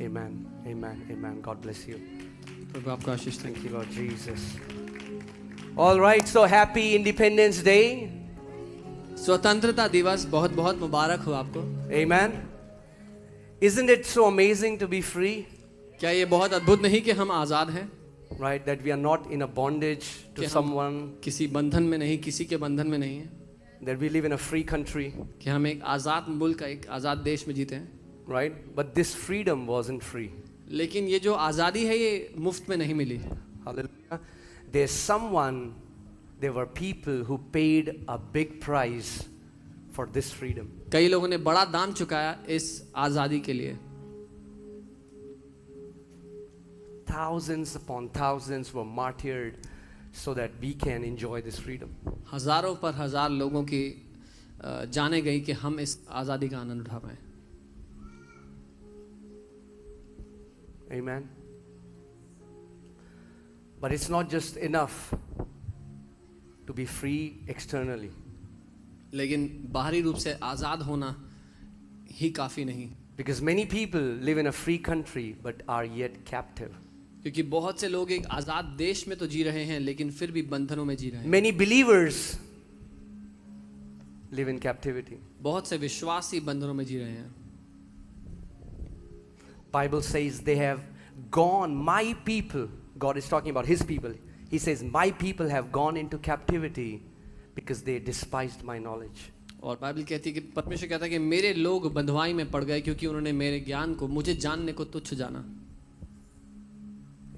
Amen. Amen. Amen. God bless you. प्रभु आपको आशीष दें। Thank you, Lord Jesus. All right, so happy Independence Day. स्वतंत्रता दिवस बहुत बहुत मुबारक हो आपको। Amen. Isn't it so amazing to be free? क्या ये बहुत अद्भुत नहीं कि हम आज़ाद हैं? Right, that we are not in a bondage to कि हम someone, किसी बंधन में नहीं, किसी के बंधन में नहीं है, that we live in a free country, कि हम एक आज़ाद मुल्क का एक आज़ाद देश में जीते हैं। right? But this freedom wasn't free. लेकिन ये जो आज़ादी है ये मुफ्त में नहीं मिली। Hallelujah. There were people who paid a big price for this freedom. कई लोगों ने बड़ा दाम चुकाया इस आज़ादी के लिए। Thousands upon thousands were martyred so that we can enjoy this freedom. हजारों पर हजार लोगों की जाने गई कि हम इस आज़ादी का आनंद उठा पाएं। Amen. But it's not just enough to be free externally. लेकिन बाहरी रूप से आज़ाद होना ही काफ़ी नहीं, Because many people live in a free country but are yet captive. क्योंकि बहुत से लोग एक आज़ाद देश में तो जी रहे हैं लेकिन फिर भी बंधनों में जी रहे हैं। Many believers live in captivity. बहुत से विश्वासी बंधनों में जी रहे हैं। Bible says they have gone, my people, God is talking about his people. He says, my people have gone into captivity because they despised my knowledge. और Bible कहती है कि परमेश्वर कहता है कि मेरे लोग बंधुआई में पड़ गए क्योंकि उन्होंने मेरे ज्ञान को, मुझे जानने को तुच्छ जाना।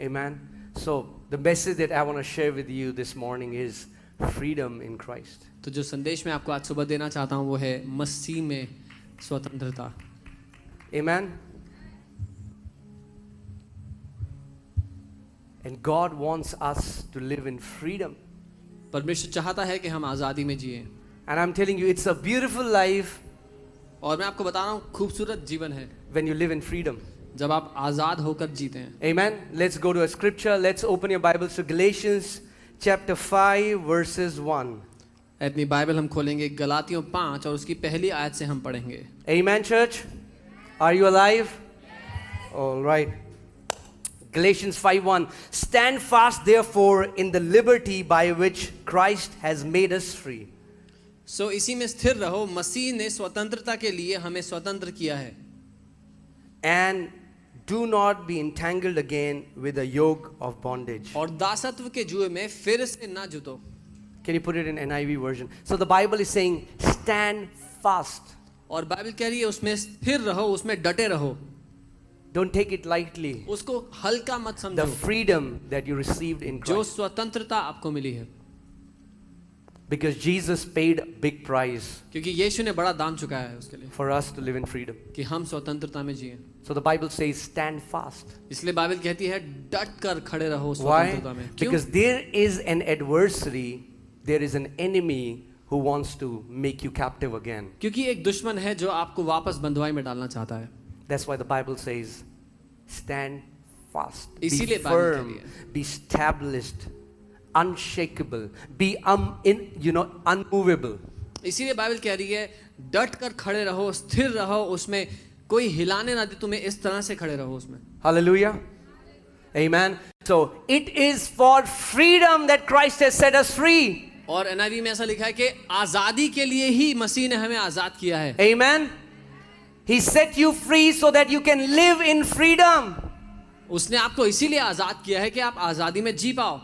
Amen. So the message that I want to share with you this morning is freedom in Christ. तो जो संदेश मैं आपको आज सुबह देना चाहता हूँ वो है मसीह में स्वतंत्रता। Amen. And God wants us to live in freedom. परमेश्वर चाहता है कि हम आज़ादी में जिए। And I'm telling you, it's a beautiful life और मैं आपको बता रहा हूँ खूबसूरत जीवन है when you live in freedom. जब आप आज़ाद होकर जीते हैं। Amen. Let's go to a scripture. Let's open your Bibles to Galatians chapter 5 verses 1. अपनी बाइबल हम खोलेंगे गलातियों 5 और उसकी पहली आयत से हम पढ़ेंगे। Amen, church. Are you alive? All right. Galatians 5:1. Stand fast, therefore, in the liberty by which Christ has made us free. सो इसी में स्थिर रहो, मसीह ने स्वतंत्रता के लिए हमें स्वतंत्र किया है। And do not be entangled again with a yoke of bondage. और दासत्व के जुए में फिर से ना जुटो। Can you put it in NIV version? So the Bible is saying, stand fast. और बाइबल कह रही है उसमें स्थिर रहो, उसमें डटे रहो। Don't take it lightly. उसको हल्का मत The समझो। freedom that you received in जो Christ. स्वतंत्रता आपको मिली है, Because Jesus paid a big price क्योंकि यीशु ने बड़ा दाम चुकाया है उसके लिए for us to live in freedom. कि हम स्वतंत्रता में जिए। So the Bible says, stand fast. इसलिए बाइबल कहती है डट कर खड़े रहो Why? स्वतंत्रता में। क्यों? Because there is an adversary, there is an enemy who wants to make you captive again. क्योंकि एक दुश्मन है जो आपको वापस बंधुआई में डालना चाहता है। That's why the Bible says, stand fast. Be इसीलिए बाइबल कह firm, रही है। be established, unshakable, be unmovable. इसीलिए बाइबल कह रही है डट कर खड़े रहो, स्थिर रहो, उसमें कोई हिलाने ना दे तुम्हें, इस तरह से खड़े रहो उसमें। Hallelujah. Amen. So it is for freedom that Christ has set us free. और NIV में ऐसा लिखा है कि आजादी के लिए ही मसीह ने हमें आजाद किया है। Amen. He set you free so that you can live in freedom. उसने आपको इसीलिए आजाद किया है कि आप आजादी में जी पाओ।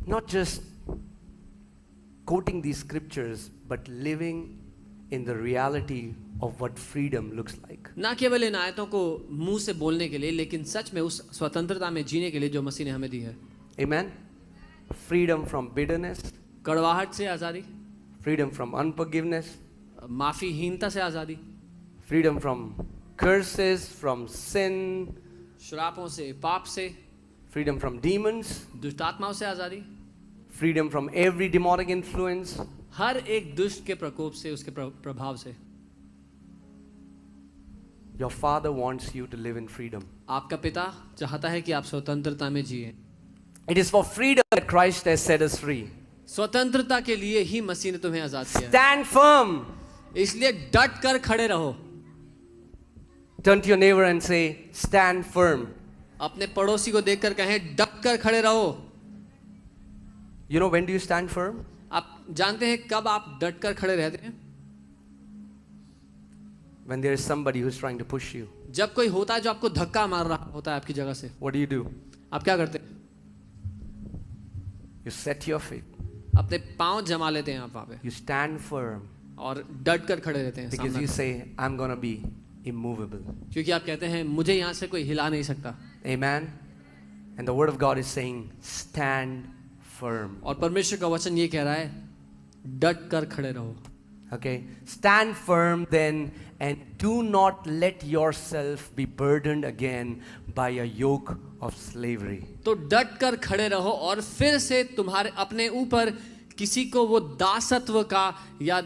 Not just quoting these scriptures, but living in the reality of what freedom looks like. ना केवल इन आयतों को मुंह से बोलने के लिए, लेकिन सच में उस स्वतंत्रता में जीने के लिए जो मसीह ने हमें दी है। Amen. Freedom from bitterness, कड़वाहट से आजादी, freedom from unforgiveness, माफीहीनता से आजादी, freedom from curses, from sin, श्रापों से, पाप से, freedom from demons, दुष्टात्माओं से आजादी, freedom from every demonic influence. हर एक दुष्ट के प्रकोप से, उसके प्रभाव से। Your Father wants you to live in freedom. आपका पिता चाहता है कि आप स्वतंत्रता में जिए। It is for freedom that Christ has set us free. स्वतंत्रता के लिए ही मसीह ने तुम्हें आजाद किया है। Stand firm. इसलिए डट कर खड़े रहो। Turn to your neighbor and say, stand firm. अपने पड़ोसी को देखकर कहें डट कर खड़े रहो. You know when do you stand firm? आप जानते हैं कब आप डट कर खड़े रहते हैं? When there is somebody who's trying to push you. जब कोई होता है जो आपको धक्का मार रहा होता है आपकी जगह से. What do you do? आप क्या करते हैं? You set your feet. अपने पांव जमा लेते हैं आप वहां पे. You stand firm. और डट कर खड़े रहते हैं. Because you say, I'm gonna be immovable. क्योंकि आप कहते हैं मुझे यहाँ से कोई हिला नहीं सकता. Amen. And the word of God is saying, stand firm. और परमेश्वर का वचन ये कह रहा है डट कर खड़े रहो. Okay, stand firm then and do not let yourself be burdened again by a yoke of slavery. तो डट कर खड़े रहो और फिर से तुम्हारे अपने ऊपर किसी को वो दासत्व का या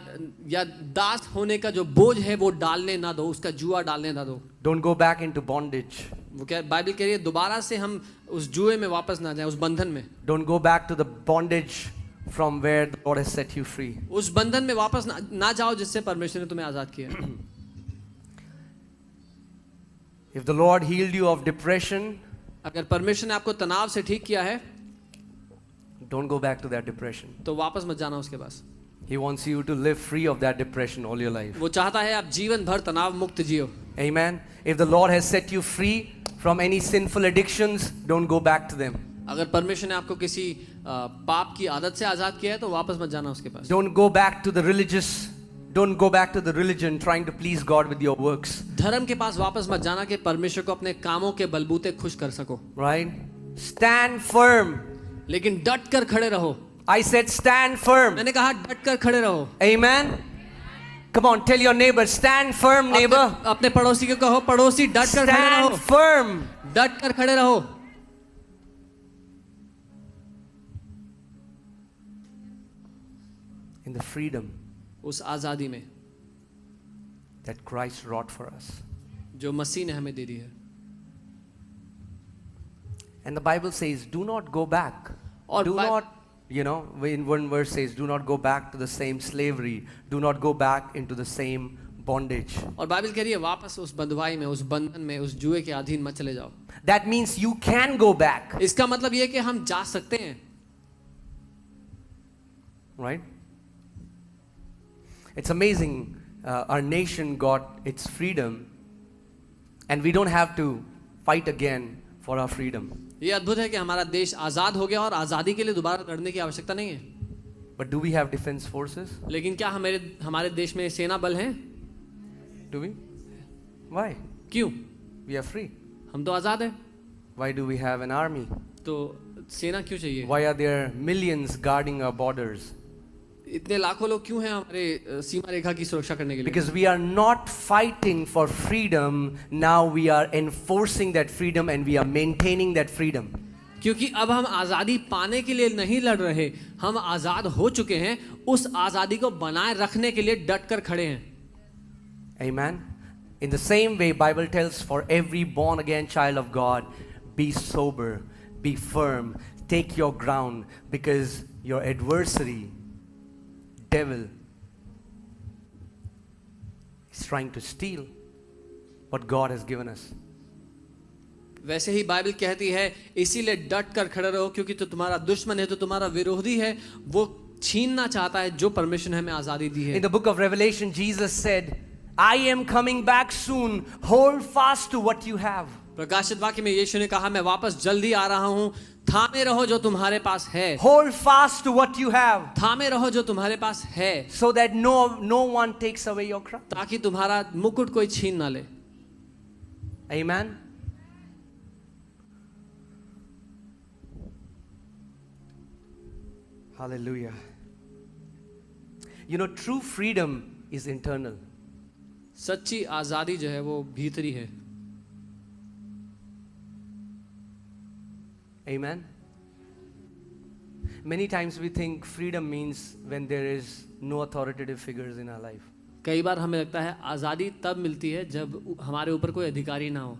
दास होने का जो बोझ है वो डालने ना दो, उसका जुआ डालने ना दो. Don't go back into bondage. वो क्या बाइबल कह रही है दोबारा से हम उस जुए में वापस ना जाएं, उस बंधन में. Don't go back to the bondage from where the Lord has set you free. उस बंधन में वापस ना जाओ जिससे परमेश्वर ने तुम्हें आजाद किया. If the Lord healed you of depression, अगर परमेश्वर ने आपको तनाव से ठीक किया है, don't go back to that depression. तो वापस मत जाना उसके पास. He wants you to live free of that depression all your life. वो चाहता है आप जीवन भर तनाव मुक्त जियो. Amen. If the Lord has set you free from any sinful addictions, don't go back to them. अगर परमेश्वर ने आपको किसी पाप की आदत से आजाद किया है तो वापस मत जाना उसके पास. Don't go back to the don't go back to the religion trying to please God with your works. धर्म के पास वापस मत जाना कि परमेश्वर को अपने कामों के बलबूते खुश कर सको. Right? Stand firm. लेकिन डट कर खड़े रहो. I said stand firm. मैंने कहा डट कर खड़े रहो. Amen. Come on, tell your neighbor, stand firm, neighbor. अपने पड़ोसी को कहो पड़ोसी डट कर खड़े रहो. Stand firm. डट कर खड़े रहो. In the freedom उस आजादी में that Christ wrought for us. जो मसीह ने हमें दे दी है. And the Bible says, do not go back. और Do not, in one verse says, do not go back to the same slavery. Do not go back into the same bondage. और Bible कह रही है वापस उस बंधुआई में, उस बंधन में, उस जुए के अधीन मत चले जाओ. That means you can go back. इसका मतलब ये है कि हम जा सकते हैं. Right? It's amazing. Our nation got its freedom, and we don't have to fight again for our freedom. ये अद्भुत है कि हमारा देश आजाद हो गया और आजादी के लिए दोबारा लड़ने की आवश्यकता नहीं है. But do we have defense forces? लेकिन क्या हमारे देश में सेना बल हैं? Do we? Why? क्यों? We are free. हम तो आजाद हैं. Why do we have an army? तो सेना क्यों चाहिए? Why are there millions guarding our borders? इतने लाखों लोग क्यों हैं हमारे सीमा रेखा की सुरक्षा करने के लिए? Because we are not fighting for freedom. Now we are enforcing that freedom and we are maintaining that freedom. क्योंकि अब हम आजादी पाने के लिए नहीं लड़ रहे, हम आजाद हो चुके हैं. उस आजादी को बनाए रखने के लिए डट कर खड़े हैं. Amen. In the same way, Bible tells for every born again child of God, be sober, be firm, take your ground, because your adversary, devil, is trying to steal what God has given us. वैसे ही Bible कहती है इसीलिए डट कर खड़े रहो क्योंकि तो तुम्हारा दुश्मन है, तो तुम्हारा विरोधी है, वो छीनना चाहता है जो परमेश्वर ने हमें आजादी दी है. In the book of Revelation, Jesus said, I am coming back soon. Hold fast to what you have. प्रकाशित वाक्य में यीशु ने कहा मैं वापस जल्दी आ रहा हूं, थामे रहो जो तुम्हारे पास है. Hold fast to what you have. थामे रहो जो तुम्हारे पास है. So that no one takes away your crown. ताकि तुम्हारा मुकुट कोई छीन ना ले. Amen. Hallelujah. You know, true freedom is internal. सच्ची आजादी जो है वो भीतरी है. Amen. Many times we think freedom means when there is no authoritative figures in our life. कई बार हमें लगता है आजादी तब मिलती है जब हमारे ऊपर कोई अधिकारी ना हो.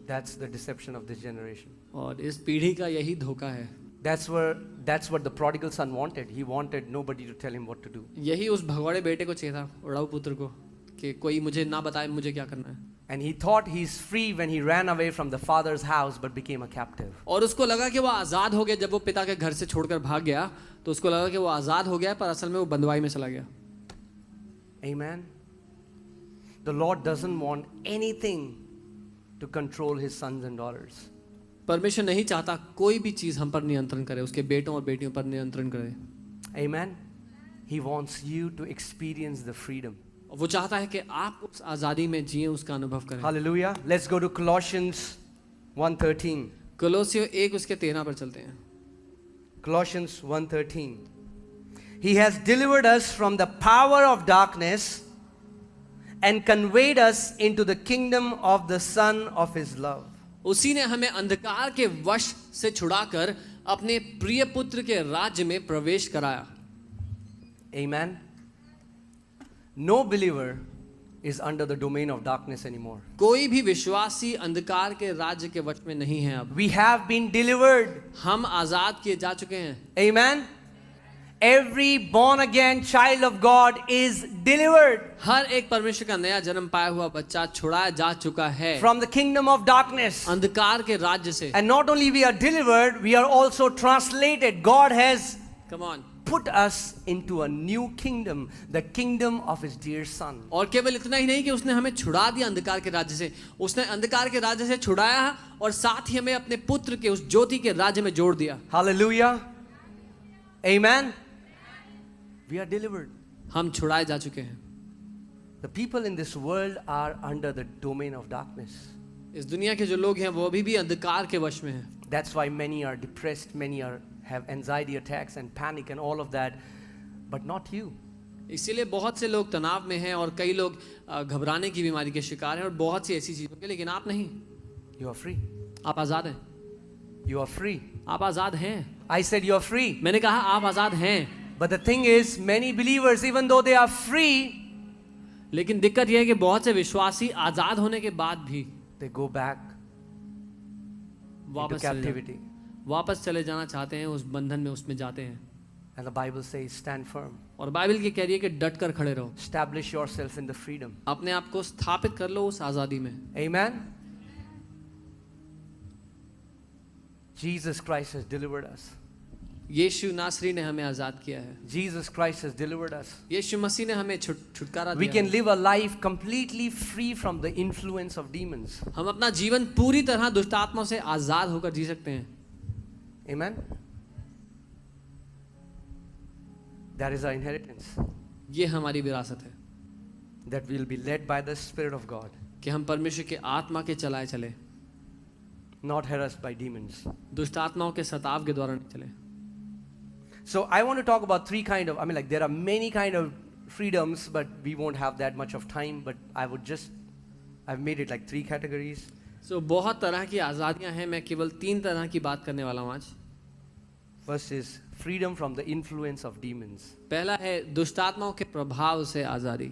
That's the deception of this generation. और इस पीढ़ी का यही धोखा है. That's what the prodigal son wanted. He wanted nobody to tell him what to do. यही उस भगोड़े बेटे को चाहिए था, उड़ाऊ पुत्र को, कि कोई मुझे ना बताए मुझे क्या करना है। And he thought he's free when he ran away from the father's house but became a captive. और उसको लगा कि वो आज़ाद हो गया जब वो पिता के घर से छोड़कर भाग गया, तो उसको लगा कि वो आज़ाद हो गया, पर असल में वो बंदवाई में चला गया। Amen. The Lord doesn't want anything to control his sons and daughters. परमेश्वर नहीं चाहता कोई भी चीज़ हम पर नियंत्रण करे, उसके बेटों और बेटियों पर नियंत्रण करे। Amen. He wants you to experience the freedom. वो चाहता है कि आप उस आज़ादी में जिए, उसका अनुभव करें। Hallelujah. Let's go to Colossians 1:13. कोलोसियों 1 उसके 13 पर चलते हैं। Colossians 1:13. He has delivered us from the power of darkness and conveyed us into the kingdom of the Son of his love. उसी ने हमें अंधकार के वश से छुड़ाकर अपने प्रिय पुत्र के राज्य में प्रवेश कराया। Amen. No believer is under the domain of darkness anymore. कोई भी विश्वासी अंधकार के राज्य के वश में नहीं है अब। We have been delivered. हम आजाद किए जा चुके हैं। Amen. Every born again child of God is delivered हर एक परमेश्वर का नया जन्म पाया हुआ बच्चा छुड़ाया जा चुका है from the kingdom of darkness. अंधकार के राज्य से। And not only we are delivered, we are also translated. God has Come on. put us into a new kingdom, the kingdom of his dear son. और केवल इतना ही नहीं कि उसने हमें छुड़ा दिया अंधकार के राज्य से, उसने अंधकार के राज्य से छुड़ाया और साथ ही हमें अपने पुत्र के उस ज्योति के राज्य में जोड़ दिया। Hallelujah. Amen. We are delivered. हम छुड़ाए जा चुके हैं। The people in this world are under the domain of darkness. इस दुनिया के जो लोग हैं वो अभी भी अंधकार के वश में हैं। That's why many are depressed, many have anxiety attacks and panic and all of that, but not you. इसीलिए बहुत से लोग तनाव में हैं और कई लोग घबराने की बीमारी के शिकार हैं और बहुत सी ऐसी चीजों के, लेकिन आप नहीं। You are free. आप आजाद हैं। You are free. आप आजाद हैं। I said you are free. मैंने कहा आप आजाद हैं। But the thing is, many believers, even though they are free, लेकिन दिक्कत यह है कि बहुत से विश्वासी आजाद होने के बाद भी they go back into वापस चले जाना चाहते हैं, उस बंधन में उसमें जाते हैं। And the Bible says, stand firm. और बाइबल की कह रही है कि डट कर खड़े रहो। Establish yourself in the freedom. अपने आप को स्थापित कर लो उस आजादी में। Amen. Jesus Christ has delivered us. यीशु नासरी ने हमें आजाद किया है। Jesus Christ has delivered us. यीशु मसीह ने हमें छुटकारा We दिया can है। live a life completely free from the influence of demons. हम अपना जीवन पूरी तरह दुष्ट आत्माओं से आजाद होकर जी सकते हैं। Amen. That is our inheritance. ये हमारी विरासत है That we will be led by the Spirit of God, कि हम परमेश्वर के आत्मा के चलाए चले, not harassed by demons. दुष्ट आत्माओं के सताव के द्वारा नहीं चले। So I want to talk about three kind of, there are many kind of freedoms, but we won't have that much of time, but I've made it like 3 categories. So बहुत तरह की आज़ादियाँ हैं, मैं केवल 3 तरह की बात करने वाला हूँ आज। First is freedom from the influence of demons. पहला है दुष्ट आत्माओं के प्रभाव से आज़ादी।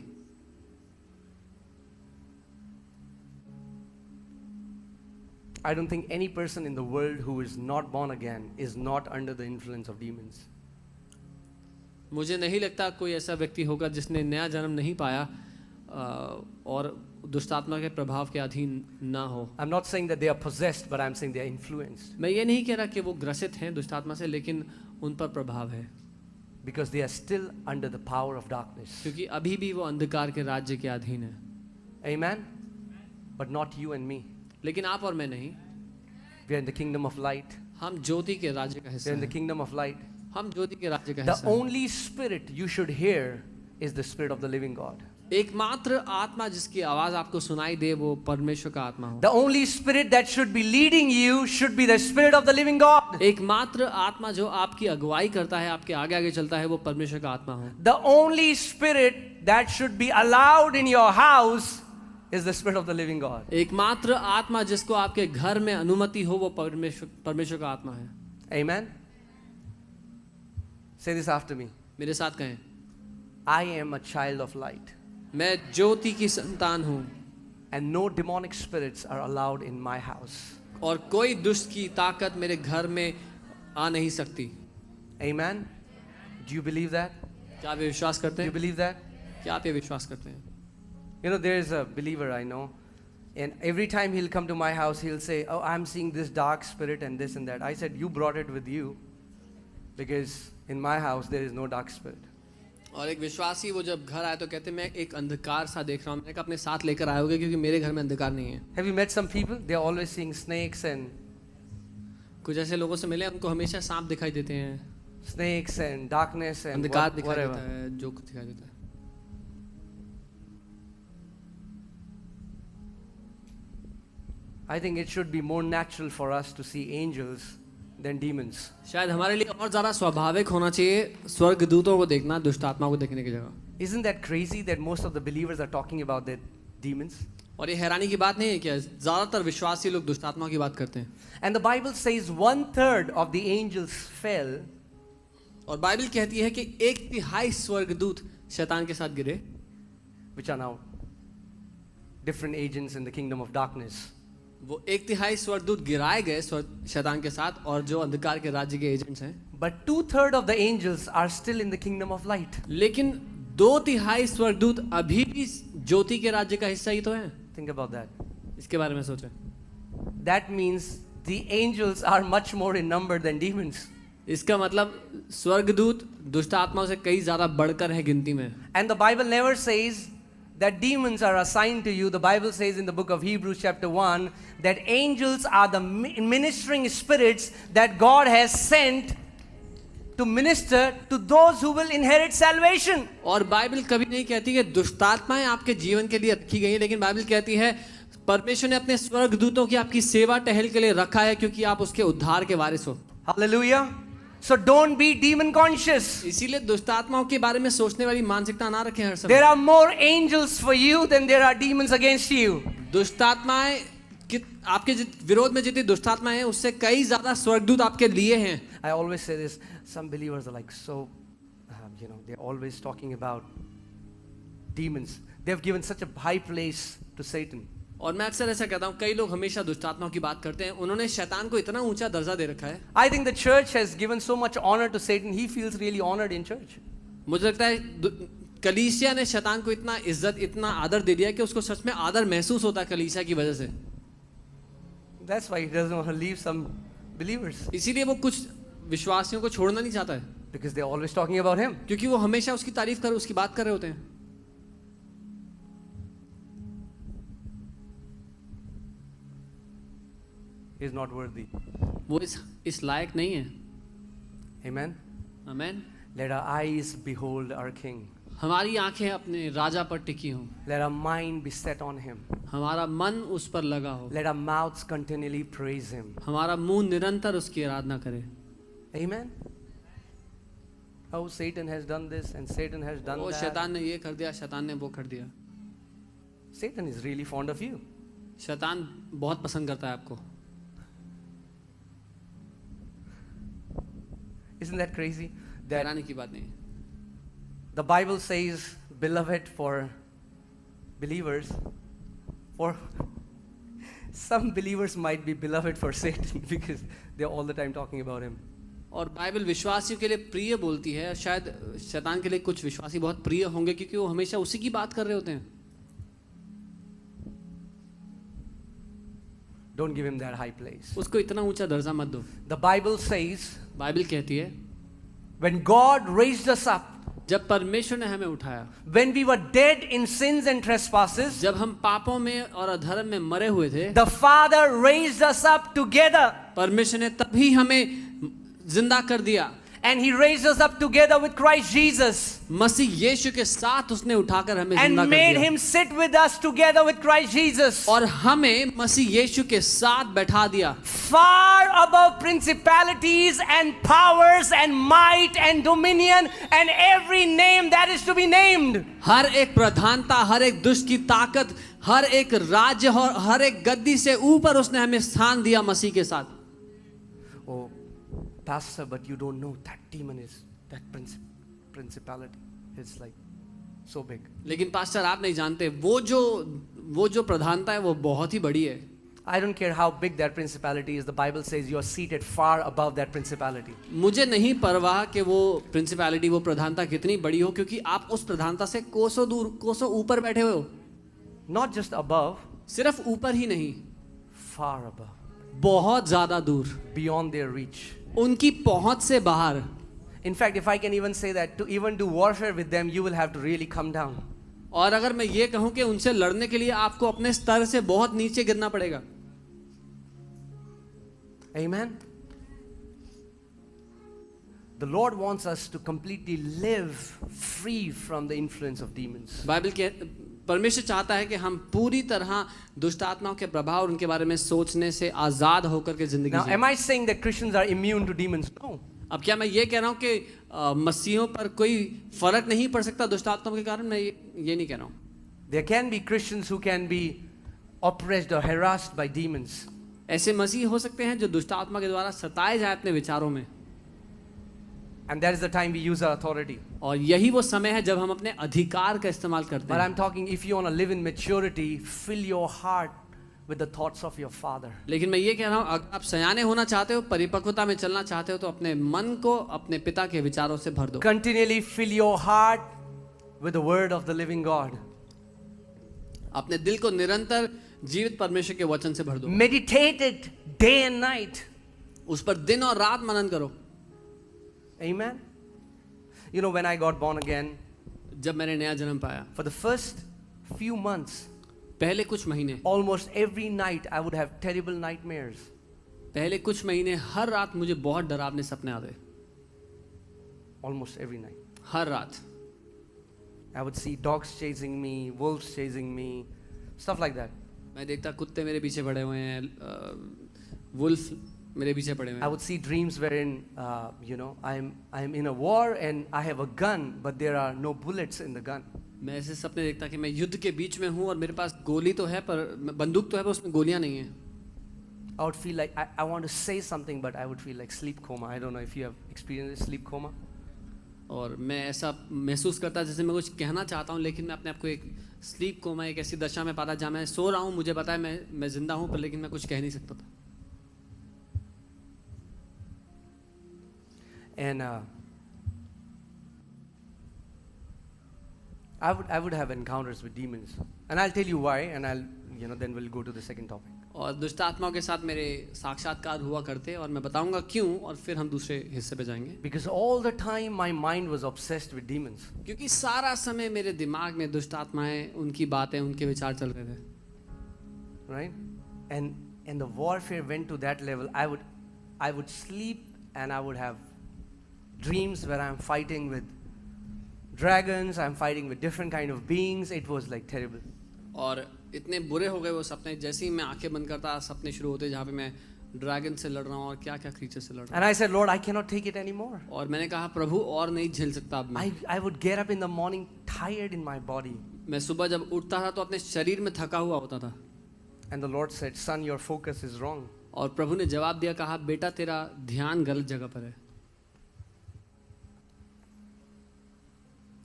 I don't think any person in the world who is not born again is not under the influence of demons. मुझे नहीं लगता कोई ऐसा व्यक्ति होगा जिसने नया जन्म नहीं पाया और दुष्ट आत्मा के प्रभाव के अधीन ना हो। I'm not saying that they are possessed, but I'm saying they are influenced. मैं ये नहीं कह रहा कि वो ग्रसित हैं दुष्ट आत्मा से, लेकिन उन पर प्रभाव है। Because they are still under the power of darkness. क्योंकि अभी भी वो अंधकार के राज्य के अधीन है। Amen? But not you and me. लेकिन आप और मैं नहीं। We are in the kingdom of light. हम ज्योति के राज्य का We हिस्सा are in the हैं। kingdom of light. हम ज्योति के राज्य का The हिस्सा हैं। only spirit you should hear is the spirit of the living God. एकमात्र आत्मा जिसकी आवाज आपको सुनाई दे वो परमेश्वर का आत्मा हो। The only spirit that should be leading you should be the spirit of the living God. एकमात्र आत्मा जो आपकी अगुवाई करता है, आपके आगे आगे चलता है, वो परमेश्वर का आत्मा हो। The only spirit that should be allowed in your house is the spirit of the living God. एकमात्र आत्मा जिसको आपके घर में अनुमति हो वो परमेश्वर का आत्मा है। Amen. Say this after me. मेरे साथ कहें, I am a child of light. मैं ज्योति की संतान हूँ And no demonic spirits are allowed in my house. और कोई दुष्ट की ताकत मेरे घर में आ नहीं सकती। Amen. Do you believe that? क्या आप ये विश्वास करते Do you हैं? believe that? क्या आप ये विश्वास करते हैं? You know, there is a believer I know, and every time he'll come to my house, he'll say, "Oh, I'm seeing this dark spirit and this and that." I said, "You brought it with you, because in my house there is no dark spirit." और एक विश्वासी वो जब घर आए तो कहते मैं एक अंधकार सा देख रहा हूँ। मैंने कहा अपने साथ लेकर आए होगे क्योंकि मेरे घर में अंधकार नहीं है। Have you met some people? They're always seeing snakes and कुछ ऐसे लोगों से मिले उनको हमेशा सांप दिखाई देते हैं, snakes and darkness and अंधकार दिखाई whatever. देता है, जो कुछ दिखाई देता है। I think it should be more natural for us to see angels than demons. शायद हमारे लिए और ज़्यादा स्वाभाविक होना चाहिए स्वर्गदूतों को देखना दुष्ट आत्माओं को देखने की जगह। Isn't that crazy that most of the believers are talking about their demons? और ये हैरानी की बात नहीं है क्या ज़्यादातर विश्वासी लोग दुष्ट आत्माओं की बात करते हैं। And the Bible says 1/3 of the angels fell, और बाइबल कहती है कि 1/3 स्वर्गदूत शैतान के साथ गिरे, which are now different agents in the kingdom of darkness. वो 1/3 स्वर्गदूत गिराए गए शैतान के साथ और जो अंधकार के राज्य के एजेंट्स हैं। But 2/3 of the angels are still in the kingdom of light. लेकिन 2/3 स्वर्गदूत अभी भी ज्योति के राज्य का हिस्सा ही तो है। Think about that. इसके बारे में सोचें। That means the angels are much more in number than demons. इसका मतलब स्वर्गदूत दुष्ट आत्माओं से कई ज्यादा बढ़कर है गिनती में। And the Bible never says that demons are assigned to you. The Bible says in the book of Hebrews chapter 1 that angels are the ministering spirits that God has sent to minister to those who will inherit salvation. और Bible कभी नहीं कहती कि दुष्टात्माएं आपके जीवन के लिए रखी गई हैं, लेकिन बाइबल कहती है परमेश्वर ने अपने स्वर्गदूतों की आपकी सेवा टहल के लिए रखा है क्योंकि आप उसके उद्धार के वारिस हो। Hallelujah. So don't be demon conscious. इसीलिए दुष्टात्माओं के बारे में सोचने वाली मानसिकता ना रखें हर समय। There are more angels for you than there are demons against you. दुष्टात्माएं आपके विरोध में जितनी दुष्टात्माएं हैं उससे कई ज्यादा स्वर्गदूत आपके लिए हैं। I always say this, some believers are like so, they're always talking about demons. They've given such a high place to Satan. और मैं अक्सर ऐसा कहता हूँ कई लोग हमेशा दुष्टात्माओं की बात करते हैं, उन्होंने शैतान को इतना ऊंचा दर्जा दे रखा है। I think the church has given so much honor to Satan, he feels really honored in church. मुझे लगता है कलीसिया ने शैतान को इतना इज्जत इतना आदर दे दिया कि उसको सच में आदर महसूस होता है कलीसिया की वजह से। That's why he doesn't want to leave some believers. इसीलिए वो कुछ विश्वासियों को छोड़ना नहीं चाहता है, Because they're always talking about him. क्योंकि वो हमेशा उसकी तारीफ कर उसकी बात कर रहे होते हैं। He is not worthy. वो इस लायक नहीं है। Amen. आमीन। Let our eyes behold our King. हमारी आंखें अपने राजा पर टिकी हों, Let our mind be set on him. हमारा मन उस पर लगा हो, Let our mouths continually praise him. हमारा मुंह निरंतर उसकी आराधना करे। Amen. Oh, Satan has done this and Satan has done वो that. शैतान ने ये कर दिया, शैतान ने वो कर दिया। Satan is really fond of you. शैतान बहुत पसंद करता है आपको। Isn't that crazy? That हैरानी की बात नहीं। the Bible says, beloved for believers, for some believers might be beloved for Satan because they're all the time talking about him. और बाइबल विश्वासियों के लिए प्रिय बोलती है, शायद शैतान के लिए कुछ विश्वासी बहुत प्रिय होंगे क्योंकि वो हमेशा उसी की बात कर रहे होते हैं। Don't give him that high place. उसको इतना ऊंचा दर्जा मत दो। The Bible says, बाइबल कहती है when God raised us up, जब परमेश्वर ने हमें उठाया, when we were dead in sins and trespasses, जब हम पापों में और अधर्म में मरे हुए थे, the Father raised us up together. परमेश्वर ने तभी हमें जिंदा कर दिया। And he raised us up together with Christ Jesus. मसीह यीशु के साथ उसने उठाकर हमें जिंदा And कर made दिया him sit with us together with Christ Jesus. और हमें मसीह यीशु के साथ बैठा दिया, Far above principalities and powers and might and dominion and every name that is to be named. हर एक प्रधानता, हर एक दुष्ट की ताकत, हर एक राज्य और हर एक गद्दी से ऊपर उसने हमें स्थान दिया मसीह के साथ। Oh, Pastor, but you don't know that demon is, that principality is like so big. लेकिन पास्टर आप नहीं जानते वो जो प्रधानता है वो बहुत ही बड़ी है। I don't care how big that principality is. The Bible says you are seated far above that principality. मुझे नहीं परवाह कि वो प्रिंसिपैलिटी वो प्रधानता कितनी बड़ी हो, क्योंकि आप उस प्रधानता से कोसों दूर कोसों ऊपर बैठे हुए हो। Not just above, सिर्फ ऊपर ही नहीं, far above, बहुत ज्यादा दूर, beyond their reach. उनकी पहुंच से बाहर. In fact, if I can even say that, to even do warfare with them, you will have to really come down. और अगर मैं ये कहूं कि उनसे लड़ने के लिए आपको अपने स्तर से बहुत नीचे गिरना पड़ेगा. Amen. The Lord wants us to completely live free from the influence of demons. Bible के परमेश्वर चाहता है कि हम पूरी तरह दुष्ट आत्माओं के प्रभाव और उनके बारे में सोचने से आजाद होकर के जिंदगी Now, जिएं. am I saying that Christians are immune to demons? No. अब क्या मैं ये कह रहा हूँ कि मसीहों पर कोई फर्क नहीं पड़ सकता दुष्ट आत्माओं के कारण? मैं ये नहीं कह रहा हूँ. There can be Christians who can be oppressed or harassed by demons. ऐसे मसीह हो सकते हैं जो दुष्ट आत्मा के द्वारा सताए जाए अपने विचारों में. And that is the time we use our authority. और यही वो समय है जब हम अपने अधिकार का इस्तेमाल करते But हैं. I'm talking, if you want to live in maturity, fill your heart with the thoughts of your Father. लेकिन मैं ये कह रहा हूँ, अगर आप सयाने होना चाहते हो, परिपक्वता में चलना चाहते हो, तो अपने मन को अपने पिता के विचारों से भर दो. Continually fill your heart with the word of the living God. अपने दिल को निरंतर जीवित परमेश्वर के वचन से भर दो. Meditate it day and night. उस पर दिन और रात मनन करो. Amen. You know, when I got born again, जब मैंने नया जन्म पाया, for the first few months, पहले कुछ महीने, almost every night I would have terrible nightmares. पहले कुछ महीने हर रात मुझे बहुत डरावने सपने आते. Almost every night. हर रात. I would see dogs chasing me, wolves chasing me, stuff like that. मैं देखता कुत्ते मेरे पीछे पड़े हुए हैं, वुल्फ मेरे पीछे पड़े हुए I हैं. would see dreams wherein, I'm in a war and I have a gun, but there are no bullets in the gun. मैं ऐसे सपने देखता कि मैं युद्ध के बीच में हूँ और मेरे पास गोली तो है पर बंदूक तो है पर उसमें गोलियां नहीं हैं. I would feel like I want to say something, but I would feel like sleep coma. I don't know if you have experienced sleep coma. और मैं ऐसा महसूस करता जैसे मैं कुछ कहना चाहता हूँ, लेकिन मैं अपने आप को एक स्लीप कोमा, एक ऐसी दशा में पाता जहाँ मैं सो रहा हूँ, मुझे पता है मैं जिंदा हूँ, पर लेकिन मैं कुछ कह नहीं सकता था. And I would have encounters with demons, and I'll tell you why, and then we'll go to the second topic. और दुष्ट आत्माओं के साथ मेरे साक्षात्कार हुआ करते और मैं बताऊंगा क्यों, और फिर हम दूसरे हिस्से पे जाएंगे. Because all the time my mind was obsessed with demons. क्योंकि सारा समय मेरे दिमाग में दुष्ट आत्माएं, उनकी बातें, उनके विचार चल रहे थे. Right? And the warfare went to that level. I would sleep and I would have dreams where I'm fighting with dragons, I'm fighting with different kind of beings. It was like terrible. और इतने बुरे हो गए वो सपने, जैसे ही मैं आंखें बंद करता सपने शुरू होते जहाँ पे मैं ड्रैगन से लड़ रहा हूँ और क्या क्या क्रीचर से लड़ रहा हूँ. And I said, Lord, I cannot take it anymore. और मैंने कहा प्रभु और नहीं झेल सकता अब मैं. I would get up in the morning tired in my body. मैं सुबह जब उठता था तो अपने शरीर में थका हुआ होता था. And the Lord said, son, your focus is wrong. और प्रभु ने जवाब दिया, कहा बेटा तेरा ध्यान गलत जगह पर है.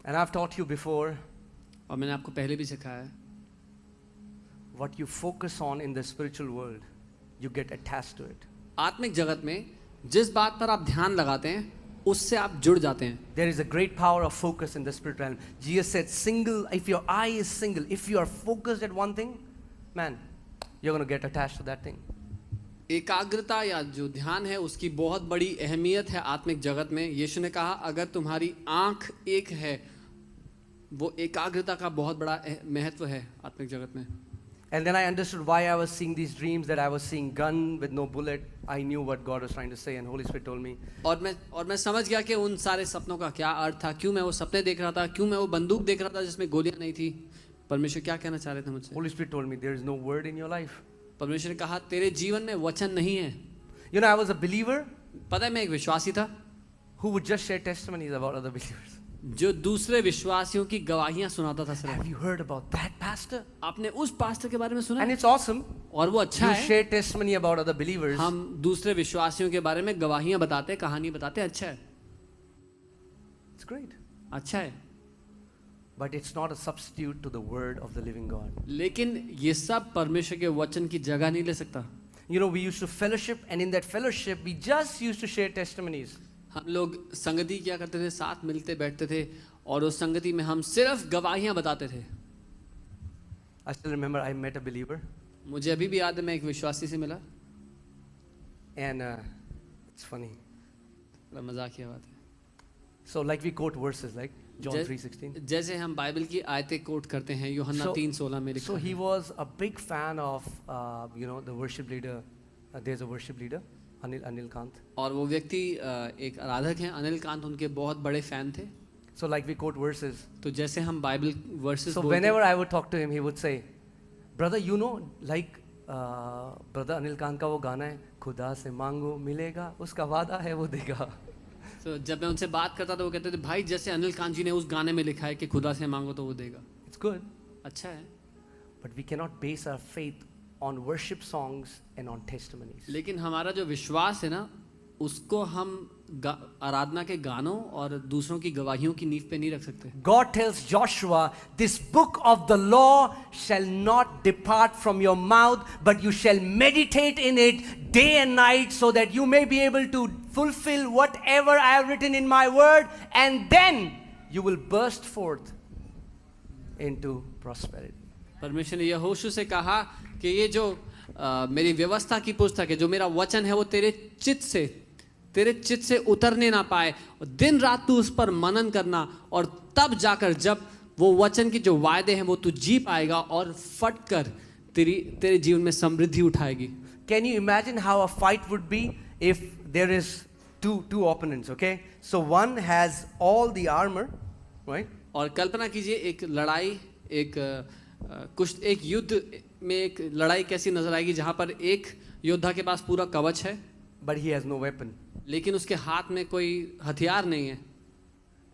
And I've taught you before, और मैंने आपको पहले भी सिखाया है, what you focus on in the spiritual world, you get attached to it. आत्मिक जगत में जिस बात पर आप ध्यान लगाते हैं उससे आप जुड़ जाते हैं. There is a great power of focus in the spirit realm. Jesus said, if your eye is single, if you are focused at one thing, man, you're going to get attached to that thing. एकाग्रता या जो ध्यान है उसकी बहुत बड़ी अहमियत है आत्मिक जगत में. यीशु ने कहा अगर तुम्हारी आंख एक है, वो एकाग्रता का बहुत बड़ा महत्व है आत्मिक जगत में. And then I understood why I was seeing these dreams, that I was seeing gun with no bullet. I knew what God was trying to say, and Holy Spirit told me. और मैं समझ गया कि उन सारे सपनों का क्या अर्थ था, क्यों मैं वो सपने देख रहा था, क्यों मैं वो बंदूक देख रहा था जिसमें गोलियां नहीं थी. परमेश्वर क्या कहना चाह रहे थे मुझसे? Holy Spirit told me, there is no word in your life. परमेश्वर ने कहा तेरे जीवन में वचन नहीं है. You know, I was a believer पता है मैं एक विश्वासी था who would just share testimonies about other believers. जो दूसरे विश्वासियों की गवाहियां सुनाता था. सिर्फ Have you heard about that pastor? आपने उस पास्टर के बारे में सुना? And it's awesome. और वो अच्छा You है. share testimony about other believers. हम दूसरे विश्वासियों के बारे में गवाहियां बताते, कहानी बताते, अच्छा है, It's great. अच्छा है. But it's not a substitute to the word of the living God. लेकिन ये सब परमेश्वर के वचन की जगह नहीं ले सकता. You know, we used to fellowship, and in that fellowship, we just used to share testimonies. हम लोग संगति क्या करते थे, साथ मिलते बैठते थे और उस संगति में हम सिर्फ गवाहियां बताते थे. I still remember I met a believer, मुझे अभी भी याद है मैं एक विश्वासी से मिला, and it's funny. बड़ा मजाकिया बात है। So like we quote verses like John 3:16. जैसे हम बाइबल की आयतें कोट करते हैं, यूहन्ना 3:16 में लिखा So है। he was a big fan of the worship leader. There's a worship leader, Anil Kant. और वो व्यक्ति एक आराधक हैं, अनिल कांत, उनके बहुत बड़े फैन थे। So like we quote verses. तो जैसे हम Bible versus So whenever I would talk to him, he would say, brother, like brother Anil Kant का वो गाना है, खुदा से मांगो मिलेगा, उसका वादा है वो देगा. तो जब मैं उनसे बात करता था वो कहते थे भाई जैसे अनिल कांत जी ने उस गाने में लिखा है कि खुदा से मांगो तो वो देगा। It's good, अच्छा है, but we cannot base our faith on worship songs and on testimonies. लेकिन हमारा जो विश्वास है ना, उसको हम आराधना के गानों और दूसरों की गवाहियों की नींव पे नहीं रख सकते। God tells Joshua, this book of the law shall not depart from your mouth, but you shall meditate in it day and night, so that you may be able to fulfill whatever I have written in my word, and then you will burst forth into prosperity. परमेश्वर ने यहोशू से कहा कि ये जो मेरी व्यवस्था की पुस्तक है, जो मेरा वचन है, वो तेरे चित्त से उतरने ना पाए, और दिन रात तू उस पर मनन करना, और तब जाकर जब वो वचन के जो वायदे हैं वो तू जी पाएगा और फट कर तेरे जीवन में समृद्धि उठाएगी। Can you imagine how a fight would be if there is two opponents, okay? So one has all the armor, right? और कल्पना कीजिए एक लड़ाई, एक युद्ध में एक लड़ाई कैसी नजर आएगी जहां पर एक योद्धा के पास पूरा कवच है, but he has no weapon, लेकिन उसके हाथ में कोई हथियार नहीं है,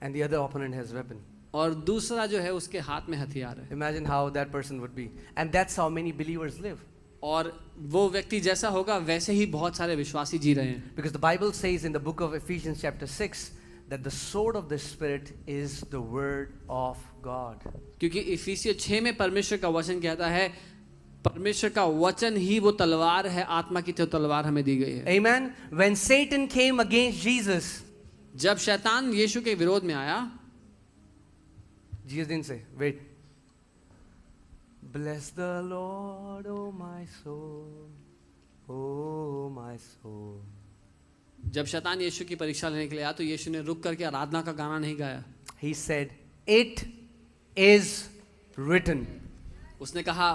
and the other opponent has weapon. और दूसरा जो है उसके हाथ में हथियार है। Imagine how that person would be, and that's how many believers live. और वो व्यक्ति जैसा होगा वैसे ही बहुत सारे विश्वासी जी रहे हैं। Because the Bible says in the book of Ephesians chapter 6 that the sword of the Spirit is the word of God. क्योंकि इफिसियों 6 में परमेश्वर का वचन कहता है, परमेश्वर का वचन ही वो तलवार है, आत्मा की जो तलवार हमें दी गई है। Amen. When Satan came against Jesus, जब शैतान यीशु के विरोध में आया, Jesus didn't say, wait. Bless the Lord, oh my soul, oh my soul. जब शैतान यीशु की परीक्षा लेने के लिए आया तो यीशु ने रुक करके आराधना का गाना नहीं गाया। He said, it is written. उसने कहा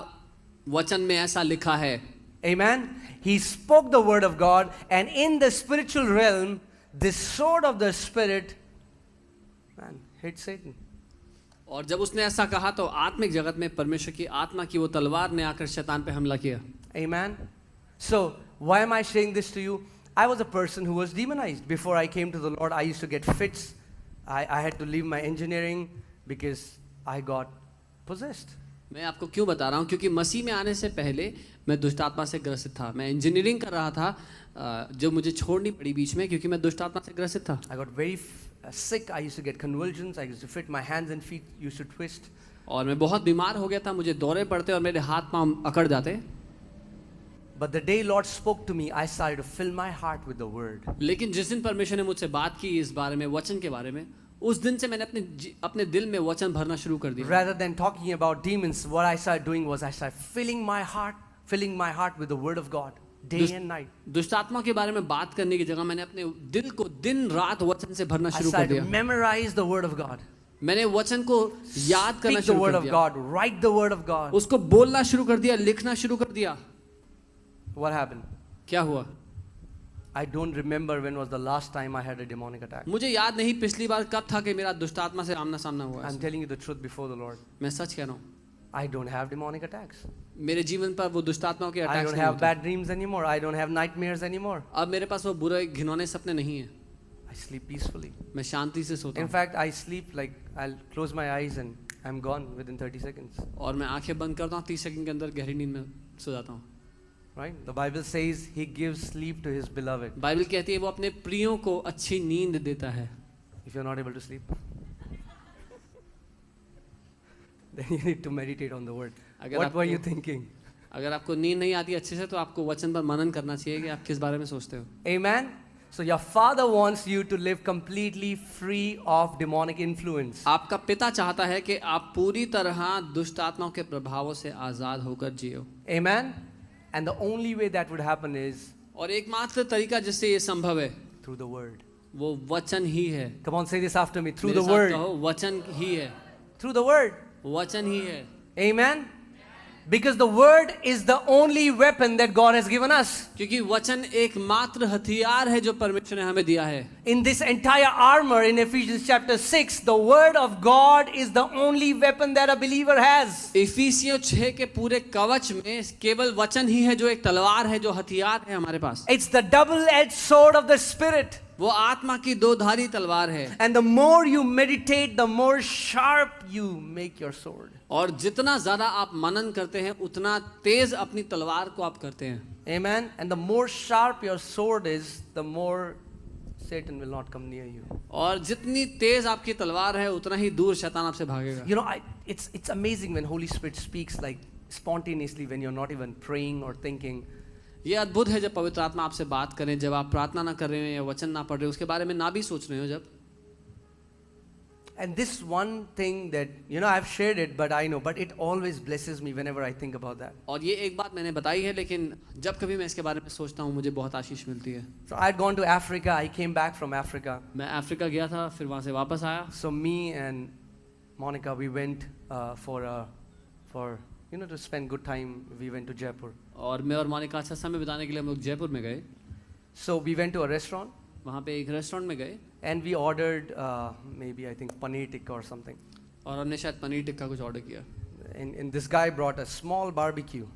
वचन में ऐसा लिखा है। Amen. He spoke the word of God, and in the spiritual realm, this sword of the Spirit, man, hit Satan. और जब उसने ऐसा कहा तो आत्मिक जगत में परमेश्वर की आत्मा की वो तलवार ने आकर शैतान पे हमला किया। Amen. So, why am I saying this to you? I was a person who was demonized. Before I came to the Lord, I used to get fits. I had to leave my engineering because I got possessed. मैं आपको क्यों बता रहा हूँ, क्योंकि मसीह में आने से पहले मैं दुष्ट आत्मा से ग्रसित था। मैं इंजीनियरिंग कर रहा था, जो मुझे छोड़नी पड़ी बीच में क्योंकि मैं दुष्ट आत्मा से ग्रसित था। I got very sick. I used to get convulsions. I used to fit. My hands and feet used to twist. और मैं बहुत बीमार हो गया था, मुझे दौरे पड़ते और मेरे हाथ पांव अकड़ जाते। But the day Lord spoke to me, I started to fill my heart with the word. लेकिन जिस दिन परमेश्वर ने मुझसे बात की इस बारे में, वचन के बारे में, उस दिन से मैंने अपने दिल में वचन भरना शुरू कर दिया। Rather than talking about demons, what I started doing was I started filling my heart with the word of God, day and night. दुष्ट आत्मा के बारे में बात करने की जगह मैंने अपने दिल को दिन रात वचन से भरना I शुरू कर started दिया। to memorize the word of God. मैंने वचन को याद करना Speak the शुरू word कर of दिया, God, write the word of God. उसको बोलना शुरू कर दिया, लिखना शुरू कर दिया। What happened? क्या हुआ? I don't remember when was the last time I had a demonic attack. मुझे याद नहीं पिछली बार कब था कि मेरा दुष्ट आत्मा से आमना सामना हुआ। I'm telling you the truth before the Lord. मैं सच कह रहा हूँ, I don't have demonic attacks. मेरे जीवन पर वो दुष्ट आत्माओं के I अटैक्स don't नहीं have होते। bad dreams anymore. I don't have nightmares anymore. अब मेरे पास वो बुरे घिनौने सपने नहीं है, I sleep peacefully. मैं शांति से सोता In हूँ। fact, I sleep like I'll close my eyes and I'm gone within 30 seconds. और मैं आंखें बंद करता हूँ, 30 सेकंड के अंदर गहरी नींद में सो जाता हूँ। Right? The Bible says He gives sleep to His beloved. Bible कहती है वो अपने प्रियों को अच्छी नींद देता है। If you're not able to sleep, then you need to meditate on the word. अगर What were आपको- you thinking? अगर आपको नींद नहीं आती अच्छे से तो आपको वचन पर मनन करना चाहिए कि आप किस बारे में सोचते हो। Amen. So your father wants you to live completely free of demonic influence. आपका पिता चाहता है कि आप पूरी तरह दुष्ट आत्माओं के प्रभावों से आजाद होकर जियो। Amen? And the only way that would happen is और एकमात्र तरीका जिससे ये संभव है through the word. वो वचन ही है। Come on, say this after me. Through मेरे the साथ word. कहो, वचन ही है। Through the word. वचन ही है। Amen? Because the word is the only weapon that God has given us. क्योंकि वचन एकमात्र हथियार है जो परमेश्वर ने हमें दिया है। In this entire armor in Ephesians chapter 6, the word of God is the only weapon that a believer has. इफिसियों 6 के पूरे कवच में केवल वचन ही है जो एक तलवार है, जो हथियार है हमारे पास। It's the double-edged sword of the Spirit. वो आत्मा की दो धारी तलवार है। And the more you meditate, the more sharp you make your sword. और जितना ज्यादा आप मनन करते हैं उतना तेज अपनी तलवार को आप करते हैं। Amen. And the more sharp your sword is, the more Satan will not come near you. और जितनी तेज आपकी तलवार है उतना ही दूर शैतान आपसे भागेगा। You know, it's amazing when Holy Spirit speaks like spontaneously when you're not even praying or thinking. ये अद्भुत है जब पवित्र आत्मा आपसे बात करें, जब आप प्रार्थना ना कर रहे हो या वचन ना पढ़ रहे हो, उसके बारे में ना भी सोच रहे हो जब। And this one thing that, you know, I've shared it, but I know, but it always blesses me whenever I think about that. और ये एक बात मैंने बताई है, लेकिन जब कभी मैं इसके बारे में सोचता हूँ मुझे बहुत आशीष मिलती है। So I'd gone to Africa. I came back from Africa. मैं अफ्रीका गया था, फिर वहाँ से वापस आया। So me and Monica, we went for to spend good time. We went to Jaipur. और मैं और मोनिका अच्छा समय बिताने के लिए हम लोग जयपुर में गए। So we went to a restaurant. वहाँ पे एक रेस्टोरेंट में गए। And we ordered maybe I think paneer tikka or something. और हमने शायद पनीर टिक्का कुछ ऑर्डर किया। And this guy brought a small barbecue.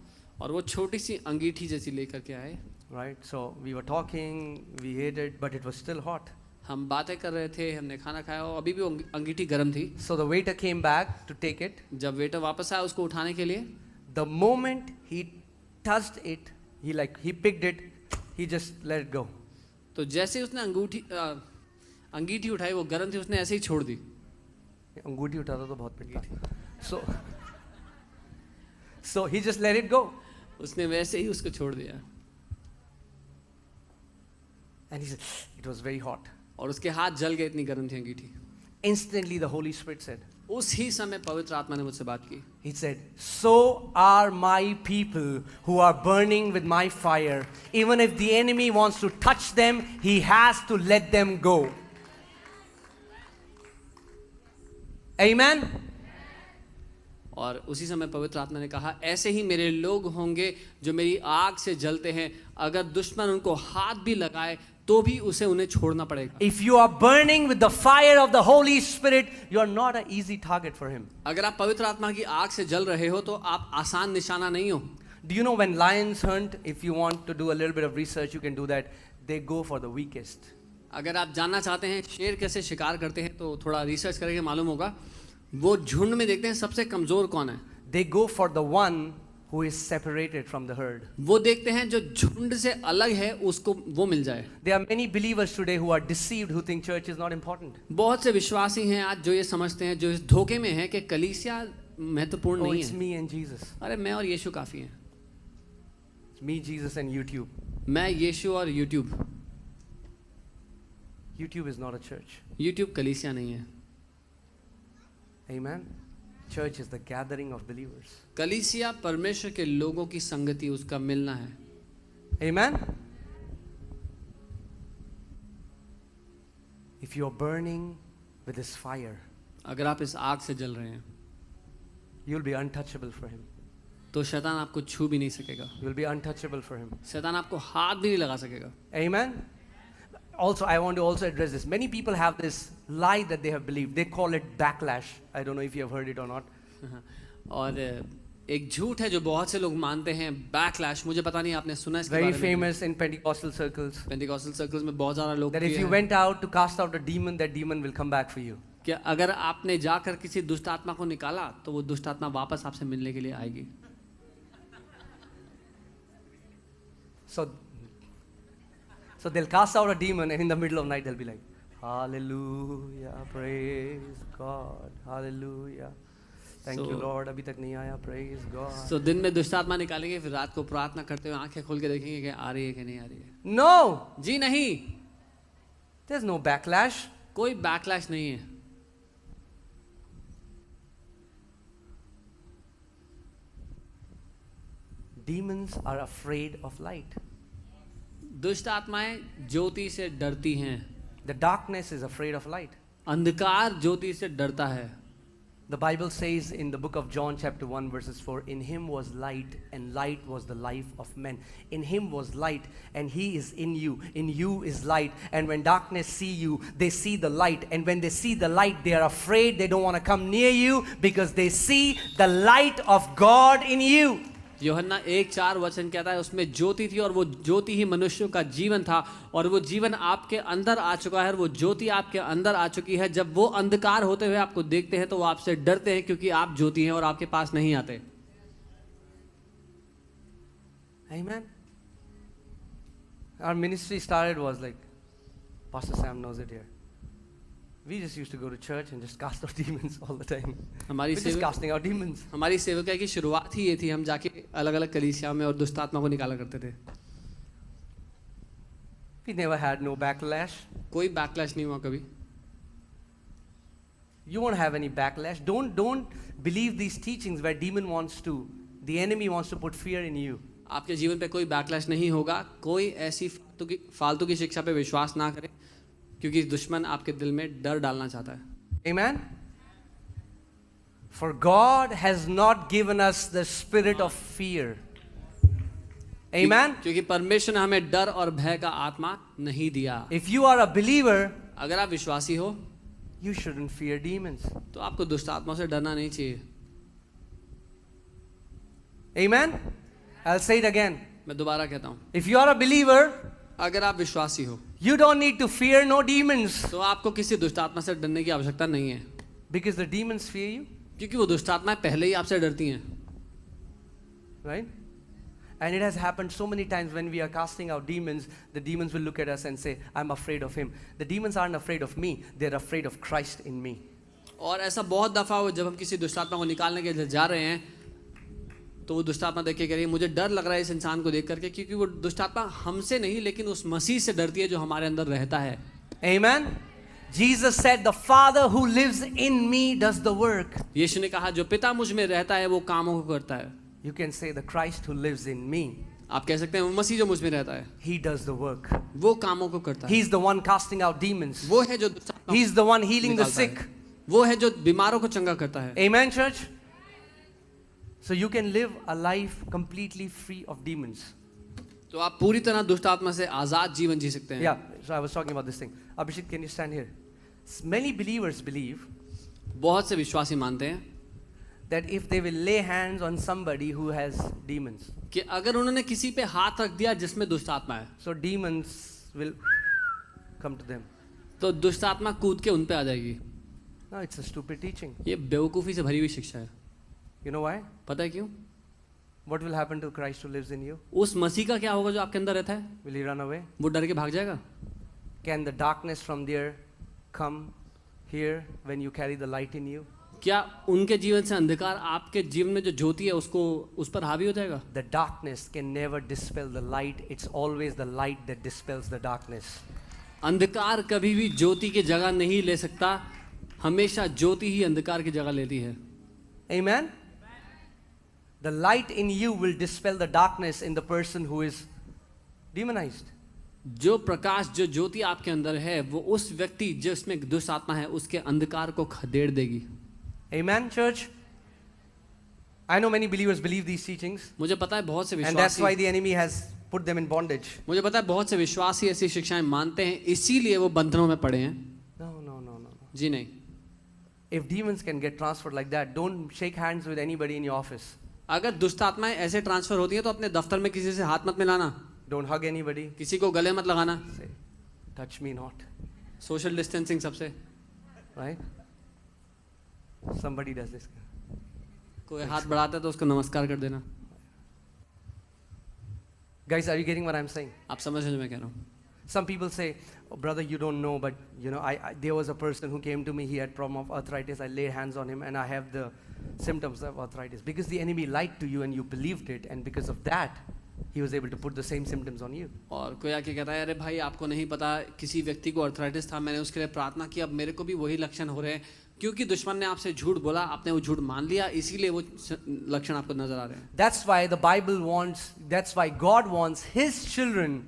और वो छोटी सी अंगीठी जैसी लेकर के आए। Right. So we were talking, we ate it, but it was still hot. हम बातें कर रहे थे, हमने खाना खाया और अभी भी वो अंगीठी गर्म थी। So the waiter came back to take it. जब वेटर वापस आया उसको उठाने के लिए, The moment he touched it, he picked it, he just let it go. तो जैसे उसने अंगीठी उठाई, वो गर्म थी, उसने ऐसे ही छोड़ दी। अंगूठी उठाता तो बहुत पिटता। So he just let it go. उसने वैसे ही उसको छोड़ दिया। And he said, it was very hot. और उसके हाथ जल गए, इतनी गर्म थी अंगीठी। Instantly the Holy Spirit said, उस ही समय पवित्र आत्मा ने मुझसे बात की। He said, so are my people who are burning with my fire. Even if the enemy wants to touch them, he has to let them go. Amen? और उसी समय पवित्र आत्मा ने कहा, ऐसे ही मेरे लोग होंगे जो मेरी आग से जलते हैं, अगर दुश्मन उनको हाथ भी लगाए तो भी उसे उन्हें छोड़ना पड़ेगा। If you are burning with the fire of the Holy Spirit, you are not an easy target for him. अगर आप पवित्र आत्मा की आग से जल रहे हो तो आप आसान निशाना नहीं हो। Do you know when lions hunt, if you want to do a little bit of research, you can do that. They go for the weakest. अगर आप जानना चाहते हैं शेर कैसे शिकार करते हैं तो थोड़ा रिसर्च करके मालूम होगा। वो झुंड में देखते हैं सबसे कमजोर कौन है। They go for the one who is separated from the herd. वो देखते हैं जो झुंड से अलग है उसको वो मिल जाए। There are many believers today who are deceived, who think church is not important. बहुत से विश्वासी हैं आज जो ये समझते हैं, जो इस धोखे में हैं कि कलीसिया महत्वपूर्ण Oh, नहीं it's है। me and Jesus. अरे मैं और यीशु काफी हैं। It's me, Jesus, and YouTube. मैं, यीशु और YouTube. YouTube is not a church. YouTube कलीसिया नहीं है। Amen. Church is the gathering of believers. कलीसिया परमेश्वर के लोगों की संगति, उसका मिलना है। Amen. If you are burning with this fire, अगर आप इस आग से जल रहे हैं you'll be untouchable for him. तो शैतान आपको छू भी नहीं सकेगा। You'll be untouchable for him. शैतान आपको हाथ भी नहीं लगा सकेगा। Amen. Also, I want to also address this. Many people have this lie that they have believed. They call it backlash. I don't know if you have heard it or not. और एक झूठ है जो बहुत से लोग मानते हैं, बैकलैश। मुझे पता नहीं आपने सुना इसके Very बारे में। famous in Pentecostal circles. Pentecostal circles में बहुत ज़्यादा लोग That if you went out to cast out a demon, that demon will come back for you. कि अगर आपने जाकर किसी दुष्ट आत्मा को निकाला तो वो दुष्ट आत्मा वापस आपसे मिलने के लिए आएगी। So they'll cast out a demon, and in the middle of night they'll be like, Hallelujah, praise God, Hallelujah. Thank you Lord, अभी तक नहीं आया, praise God. So दिन में दुष्ट आत्मा निकालेंगे, फिर रात को प्रार्थना करते हुए आंखें खोल के देखेंगे कि आ रही है कि नहीं आ रही है। No, जी नहीं। There's no backlash. कोई बैकलैश नहीं है. Demons are afraid of light. दुष्ट आत्माएं ज्योति से डरती हैं. The darkness is afraid of light. अंधकार ज्योति से डरता है. The Bible says in the book of John chapter 1 verses 4, in him was light and light was the life of men. In him was light and he is in you. In you is light. And when darkness see you, they see the light. And when they see the light, they are afraid. They don't want to come near you because they see the light of God in you. यूहन्ना 1:4 वचन कहता है उसमें ज्योति थी और वो ज्योति ही मनुष्यों का जीवन था और वो जीवन आपके अंदर आ चुका है और वो ज्योति आपके अंदर आ चुकी है. जब वो अंधकार होते हुए आपको देखते हैं तो वो आपसे डरते हैं क्योंकि आप ज्योति हैं और आपके पास नहीं आते. Amen. Our ministry started was like, Pastor Sam knows it here. We just used to go to church and just cast out demons all the time. हमारी We're just casting out demons. हमारी सेवकाई की शुरुआत ही ये थी. हम जाके अलग अलग कलीसिया में और दुष्ट आत्मा को निकाला करते थे. We never had no backlash. कोई बैकलैश नहीं हुआ कभी. You won't have any backlash. Don't believe these teachings where the enemy wants to put fear in you. आपके जीवन पे कोई बैकलैश नहीं होगा. कोई ऐसी फालतू की शिक्षा पे विश्वास ना करें क्योंकि दुश्मन आपके दिल में डर डालना चाहता है. Amen. For God has not given us the spirit of fear. Amen. क्योंकि परमेश्वर ने हमें डर और भय का आत्मा नहीं दिया. If you are a believer, अगर आप विश्वासी हो you shouldn't fear demons. तो आपको दुष्ट आत्मा से डरना नहीं चाहिए. Amen. I'll say it again. मैं दोबारा कहता हूँ. If you are a believer, अगर आप विश्वासी हो you don't need to fear no demons. तो आपको किसी दुष्ट आत्मा से डरने की आवश्यकता नहीं है. Because the demons fear you. क्योंकि वो दुष्ट आत्माएं पहले ही आपसे डरती हैं. Right? And it has happened so many times when we are casting out demons, the demons will look at us and say, I'm afraid of him. The demons aren't afraid of me, they're afraid of Christ in me. और ऐसा बहुत दफा हुआ जब हम किसी दुष्ट आत्मा को निकालने के लिए जा रहे हैं तो वो दुष्ट आत्मा देख के कह रही है मुझे डर लग रहा है इस इंसान को देख करके क्योंकि वो दुष्ट आत्मा हमसे नहीं लेकिन उस मसीह से डरती है जो हमारे अंदर रहता है. Amen. Jesus said, the Father who lives in me does the work. यीशु ने कहा जो पिता मुझ में रहता है वो कामों को करता है. You can say the Christ who lives in me. आप कह सकते हैं वो मसीह जो मुझ में रहता है He does the work. वो कामों को करता है. He's the one casting out demons. वो है जो दुष्ट आत्मा He's the one healing the निकालता है. sick. वो है जो बीमारों को चंगा करता है. Amen, church? So you can live a life completely free of demons. तो आप पूरी तरह दुष्ट आत्मा से आजाद जीवन जी सकते हैं. Yeah, so I was talking about this thing. Abhishek, can you stand here? Many believers believe बहुत से विश्वासी मानते हैं that if they will lay hands on somebody who has demons, कि अगर उन्होंने किसी पे हाथ रख दिया जिसमें दुष्ट आत्मा है so demons will come to them. तो दुष्ट आत्मा कूद के उन पे आ जाएगी. No, it's a stupid teaching. ये बेवकूफ़ी से भरी हुई शिक्षा है. You know why? पता है क्यों? What will happen to Christ who lives in you? उस मसीह का क्या होगा जो आपके अंदर रहता है? Will he run away? वो डर के भाग जाएगा. Can the darkness from there come here when you carry the light in you? क्या उनके जीवन से अंधकार आपके जीवन में जो ज्योति है उसको उस पर हावी हो जाएगा? The darkness can never dispel the light. It's always the light that dispels the darkness. अंधकार कभी भी ज्योति की जगह नहीं ले सकता. हमेशा ज्योति ही अंधकार की जगह लेती है. Amen? The light in you will dispel the darkness in the person who is demonized. जो प्रकाश जो ज्योति आपके अंदर है वो उस व्यक्ति जिसमें दुष्ट आत्मा है उसके अंधकार को खदेड़ देगी. Amen, church? I know many believers believe these teachings, मुझे पता है बहुत से and that's why विश्वासी the enemy has put them in bondage. मुझे पता है बहुत से विश्वासी ऐसी शिक्षाएं मानते हैं इसीलिए वो बंधनों में पड़े हैं. No. जी नहीं. If demons can get transferred like that, don't shake hands with anybody in your office. अगर दुष्ट आत्माएं ऐसे ट्रांसफर होती हैं तो अपने दफ्तर में किसी से हाथ मत मिलाना. Don't hug anybody. किसी को गले मत लगाना. Say, touch me not. Social distancing सबसे. Right? Somebody does this. कोई हाथ बढ़ाता है तो उसको नमस्कार कर देना. Guys, are you getting what I'm saying? आप समझ रहे हो जो मैं कह रहा हूँ? Some people say, oh, brother, you don't know, but you know, there was a person who came to me, he had problem of arthritis. I laid hands on him and I have the symptoms of arthritis. Because the enemy lied to you and you believed it, and because of that, he was able to put the same symptoms on you. और कोई आके कहता है अरे भाई आपको नहीं पता किसी व्यक्ति को अर्थराइटिस था, मैंने उसके लिए प्रार्थना की, अब मेरे को भी वही लक्षण हो रहे हैं, क्योंकि दुश्मन ने आपसे झूठ बोला, आपने वो झूठ मान लिया, इसीलिए वो लक्षण आपको नजर आ रहे हैं. That's why God wants His children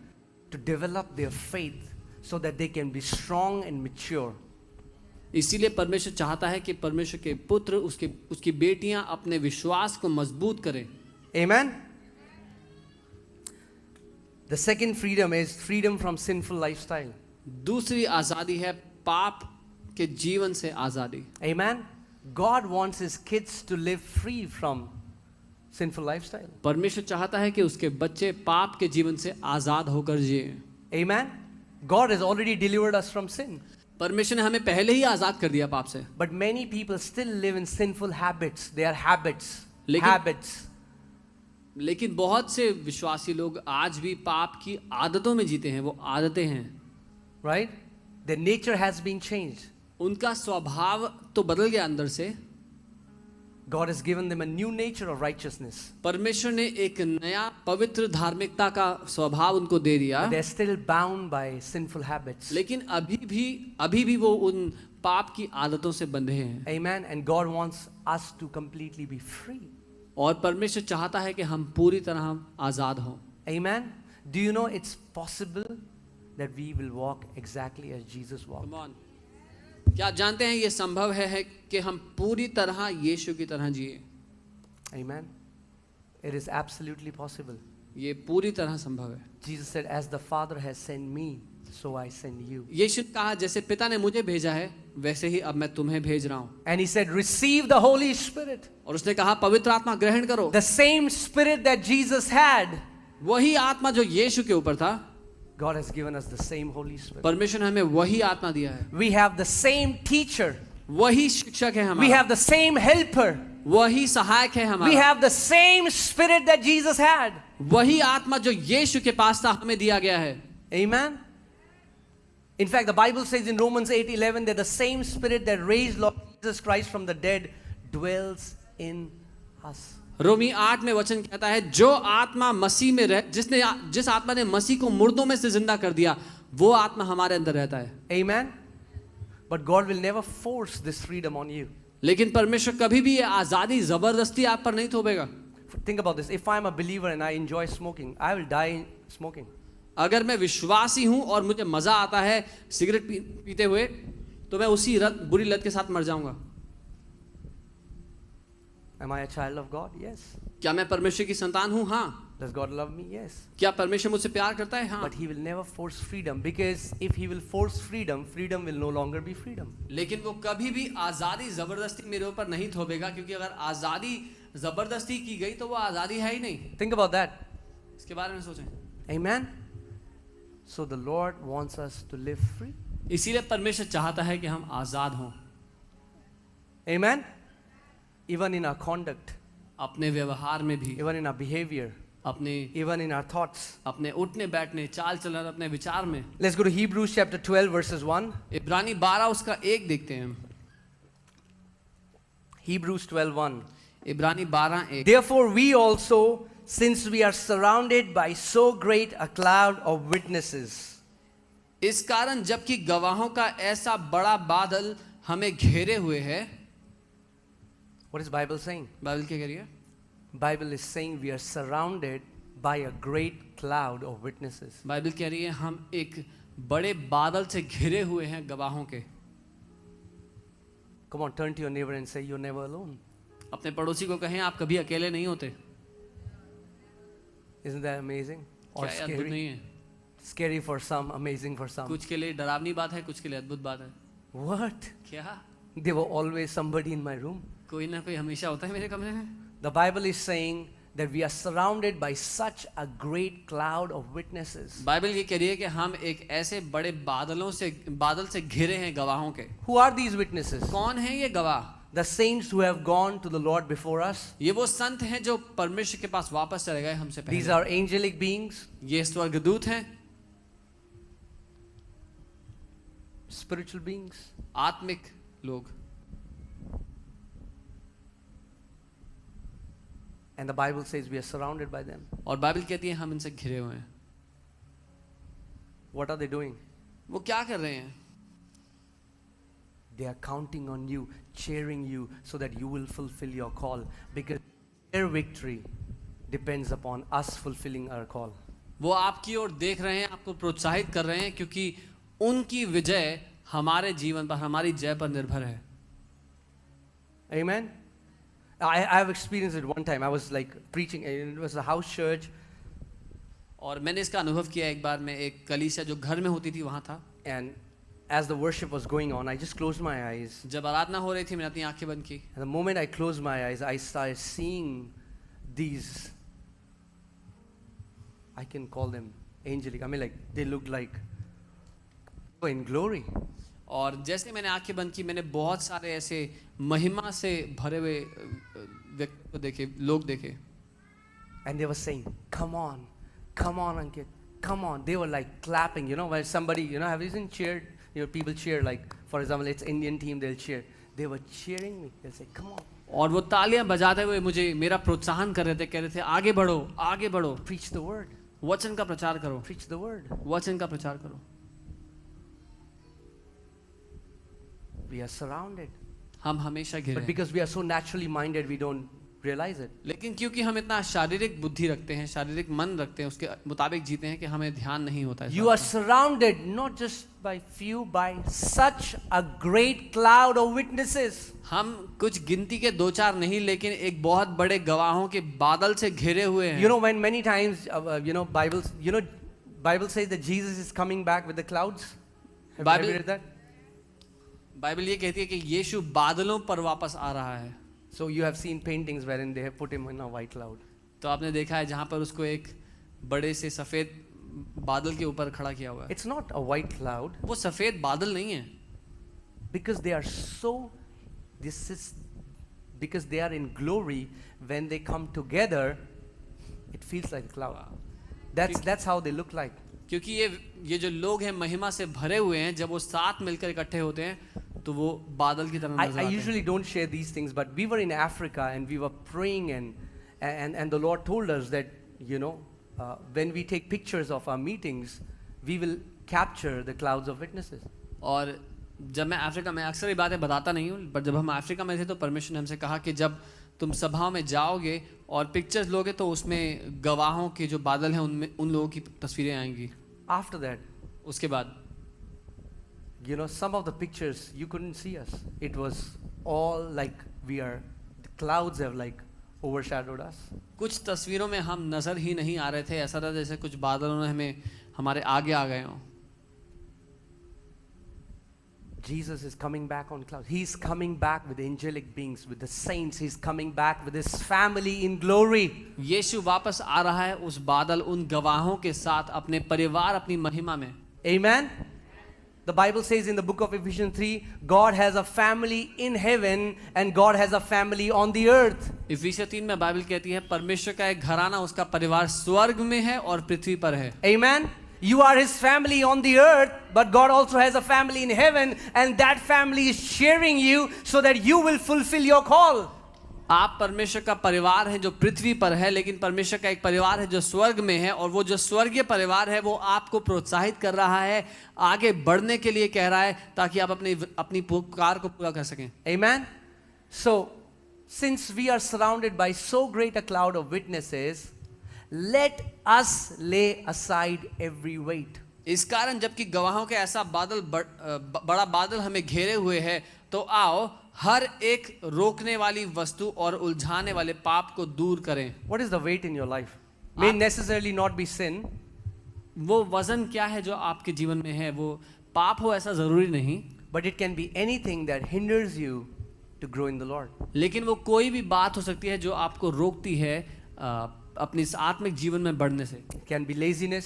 to develop their faith so that they can be strong and mature. इसीलिए परमेश्वर चाहता है कि परमेश्वर के पुत्र उसकी बेटियां अपने विश्वास को मजबूत करें. Amen. The second freedom is freedom from sinful lifestyle. दूसरी आजादी है पाप के जीवन से आजादी. Amen. God wants His kids to live free from sinful lifestyle. परमेश्वर चाहता है कि उसके बच्चे पाप के जीवन से आजाद होकर जिए. Amen. God has already delivered us from sin. परमेश्वर ने हमें पहले ही आजाद कर दिया पाप से. But many people still live in sinful habits. They are habits. लेकिन लेकिन बहुत से विश्वासी लोग आज भी पाप की आदतों में जीते हैं. वो आदतें हैं. Right? Their nature has been changed. उनका स्वभाव तो बदल गया अंदर से. God has given them a new nature of righteousness. परमेश्वर ने एक नया पवित्र धार्मिकता का स्वभाव उनको दे दिया. But they are still bound by sinful habits. लेकिन अभी भी वो उन पाप की आदतों से बंधे हैं. Amen. And God wants us to completely be free. और परमेश्वर चाहता है कि हम पूरी तरह आजाद हों. Amen. Do you know it's possible that we will walk exactly as Jesus walked? Come on. क्या आप जानते हैं ये संभव है कि हम पूरी तरह यीशु की तरह जिए? Amen. It is absolutely possible. ये पूरी तरह संभव है. Jesus said, "As the Father has sent me, so I send you." यीशु ने कहा जैसे पिता ने मुझे भेजा है वैसे ही अब मैं तुम्हें भेज रहा हूँ. And He said, "Receive the Holy Spirit." और उसने कहा पवित्र आत्मा ग्रहण करो. The same Spirit that Jesus had, वही आत्मा जो यीशु के ऊपर था, God has given us the same Holy Spirit. परमेश्वर ने हमें वही आत्मा दिया है. We have the same teacher. वही शिक्षक है We हमारा. have the same helper. वही सहायक है We हमारा. have the same Spirit that Jesus had. वही आत्मा जो यीशु के पास था हमें दिया गया है. Amen. In fact, the Bible says in Romans 8:11 that the same Spirit that raised Lord Jesus Christ from the dead dwells in us. रोमी 8 में वचन कहता है जो आत्मा मसीह में जिस आत्मा ने मसीह को मुर्दों में से जिंदा कर दिया वो आत्मा हमारे अंदर रहता है. Amen. But God will never force this freedom on you. लेकिन परमेश्वर कभी भी ये आजादी जबरदस्ती आप पर नहीं थोपेगा. Think about this. If I'm a believer and I enjoy smoking, I will die smoking. अगर मैं विश्वासी हूं और मुझे मजा आता है सिगरेट पीते हुए तो मैं उसी बुरी लत के साथ मर जाऊंगा. Am I a child of God? Yes. क्या मैं परमेश्वर की संतान हूं? हाँ. Does God love me? Yes. क्या परमेश्वर मुझसे प्यार करता है? हाँ. But He will never force freedom, because if He will force freedom, freedom will no longer be freedom. लेकिन वो कभी भी आजादी जबरदस्ती मेरे ऊपर नहीं थोपेगा, क्योंकि अगर आजादी जबरदस्ती की गई तो वो आजादी है ही नहीं. Think about that. इसके बारे में सोचें. Amen. So the Lord wants us to live free. इसीलिए परमेश्वर चाहता है कि हम आजाद हों. Amen. Even in our conduct, अपने व्यवहार में भी, even in our behavior, even in our thoughts. अपने उठने बैठने चाल चलन अपने विचार में. Let's go to Hebrews chapter 12 verses 1. इब्रानी 12 उसका 1 देखते हैं. Hebrews 12:1. इब्रानी 12:1. Therefore we also, since we are surrounded by so great a cloud of witnesses. इस कारण जबकि गवाहों का ऐसा बड़ा बादल हमें घेरे हुए है. What is Bible saying? Bible क्या कह रही है? Bible is saying we are surrounded by a great cloud of witnesses. Bible कह रही है हम एक बड़े बादल से घिरे हुए हैं गवाहों के. Come on, turn to your neighbor and say you're never alone. अपने पड़ोसी को कहें आप कभी अकेले नहीं होते. Isn't that amazing? Or क्या अद्भुत scary? नहीं है? Scary for some, amazing for some. कुछ के लिए डरावनी बात है, कुछ के लिए अद्भुत बात है. What? क्या? There were always somebody in my room. कोई ना कोई हमेशा होता है मेरे कमरे में. The Bible is saying that we are surrounded by such a great cloud of witnesses. Bible ये कह रही है कि हम एक ऐसे बड़े बादल से घिरे हैं गवाहों के. Who are these witnesses? कौन है ये गवाह? The saints who have gone to the Lord before us. ये वो संत हैं जो परमेश्वर के पास वापस चले गए हमसे पहले. These are angelic beings. ये स्वर्गदूत हैं. Spiritual beings. आत्मिक लोग. And the Bible says we are surrounded by them. और बाइबल कहती है हम इनसे घिरे हुए हैं. What are they doing? वो क्या कर रहे हैं? They are counting on you, cheering you so that you will fulfill your call, because their victory depends upon us fulfilling our call. वो आपकी ओर देख रहे हैं, आपको प्रोत्साहित कर रहे हैं, क्योंकि उनकी विजय हमारे जीवन पर, हमारी जय पर निर्भर है. Amen. I have experienced it one time. I was like preaching. It was a house church. और मैंने इसका अनुभव किया एक बार. मैं एक कलीसिया जो घर में होती थी वहाँ था. And as the worship was going on, I just closed my eyes. जब आराधना हो रही थी मैंने अपनी आंखें बंद की. And the moment I closed my eyes, I started seeing these, I can call them angelic. I mean, like they looked like in glory. और जैसे मैंने आंखें बंद की, मैंने बहुत सारे ऐसे महिमा से भरे हुए व्यक्ति को देखे, लोग देखे. And they were saying, "Come on, come on, Ankit, come on." They were like clapping, you know, when somebody, you know, have you seen cheered? You know, people cheer, like, for example, it's Indian team, they'll cheer. They were cheering me. They'll say, "Come on." और वो तालियां बजाते हुए मुझे मेरा प्रोत्साहन कर रहे थे, कह रहे थे आगे बढ़ो, आगे बढ़ो, Preach the word. वचन का प्रचार करो, Preach the word. वचन का प्रचार करो. We are surrounded. हम हमेशा घिरे But हैं. because we are so naturally minded, we don't realize it. लेकिन क्योंकि हम इतना शारीरिक बुद्धि रखते हैं, शारीरिक मन रखते हैं, उसके मुताबिक जीते हैं कि हमें ध्यान नहीं होता है. You are surrounded not just by few, by such a great cloud of witnesses. हम कुछ गिनती के दो चार नहीं, लेकिन एक बहुत बड़े गवाहों के बादल से घिरे हुए हैं. You know, when many times, Bible says that Jesus is coming back with the clouds. Have you read that? Bible ये कहती है कि यीशु बादलों पर वापस आ रहा है. So you have seen paintings wherein they have put him in a white cloud. तो आपने देखा है जहाँ पर उसको एक बड़े से सफेद बादल के ऊपर खड़ा किया हुआ है. It's not a white cloud. वो सफेद बादल नहीं है. Because they are so, because they are in glory, when they come together, it feels like a cloud. That's how they look like. क्योंकि ये जो लोग हैं महिमा से भरे हुए हैं, जब वो साथ मिलकर इकट्ठे होते हैं तो वो बादल की तरह नजर आते I हैं. usually don't share these things, but we were in Africa and we were praying, and the Lord told us that, you know, when we take pictures of our meetings, we will capture the clouds of witnesses. और जब मैं Africa में, अक्सर ये बातें बताता नहीं हूँ, पर जब हम अफ्रीका में थे तो परमेश्वर ने हमसे कहा कि जब तुम सभाओं में जाओगे और पिक्चर्स लोगे तो उसमें गवाहों के जो बादल हैं उनमें उन लोगों की तस्वीरें आएंगी. After that, उसके बाद, you know, some of the pictures you couldn't see us. It was all like the clouds have like overshadowed us. कुछ तस्वीरों में हम नजर ही नहीं आ रहे थे. ऐसा था जैसे कुछ बादलों ने हमें हमारे आगे आ गए हों. Jesus is coming back on clouds. He's coming back with angelic beings, with the saints. He's coming back with his family in glory. यीशु वापस आ रहा है उस बादल, उन गवाहों के साथ, अपने परिवार, अपनी महिमा में. Amen. The Bible says in the book of Ephesians 3, God has a family in heaven and God has a family on the earth. इफिसियों 3 में बाइबल कहती है परमेश्वर का एक घराना, उसका परिवार स्वर्ग में है और पृथ्वी पर है. Amen. You are his family on the earth, but God also has a family in heaven, and that family is cheering you so that you will fulfill your call. आप परमेश्वर का परिवार हैं जो पृथ्वी पर है, लेकिन परमेश्वर का एक परिवार है जो स्वर्ग में है, और वो जो स्वर्गीय परिवार है वो आपको प्रोत्साहित कर रहा है, आगे बढ़ने के लिए कह रहा है, ताकि आप अपनी पुकार को पूरा कर सकें. Amen. So, since we are surrounded by so great a cloud of witnesses, let us lay aside every weight. इस कारण जबकि गवाहों के ऐसा बादल बड़ा बादल हमें घेरे हुए है, तो आओ हर एक रोकने वाली वस्तु और उलझाने वाले पाप को दूर करें. What is the weight in your life? May necessarily not be sin. वो वजन क्या है जो आपके जीवन में है? वो पाप हो ऐसा जरूरी नहीं, But it can be anything that hinders you to grow in the Lord. लेकिन वो कोई भी बात हो सकती है जो आपको रोकती है अपनी इस आत्मिक जीवन में बढ़ने से. It can be laziness,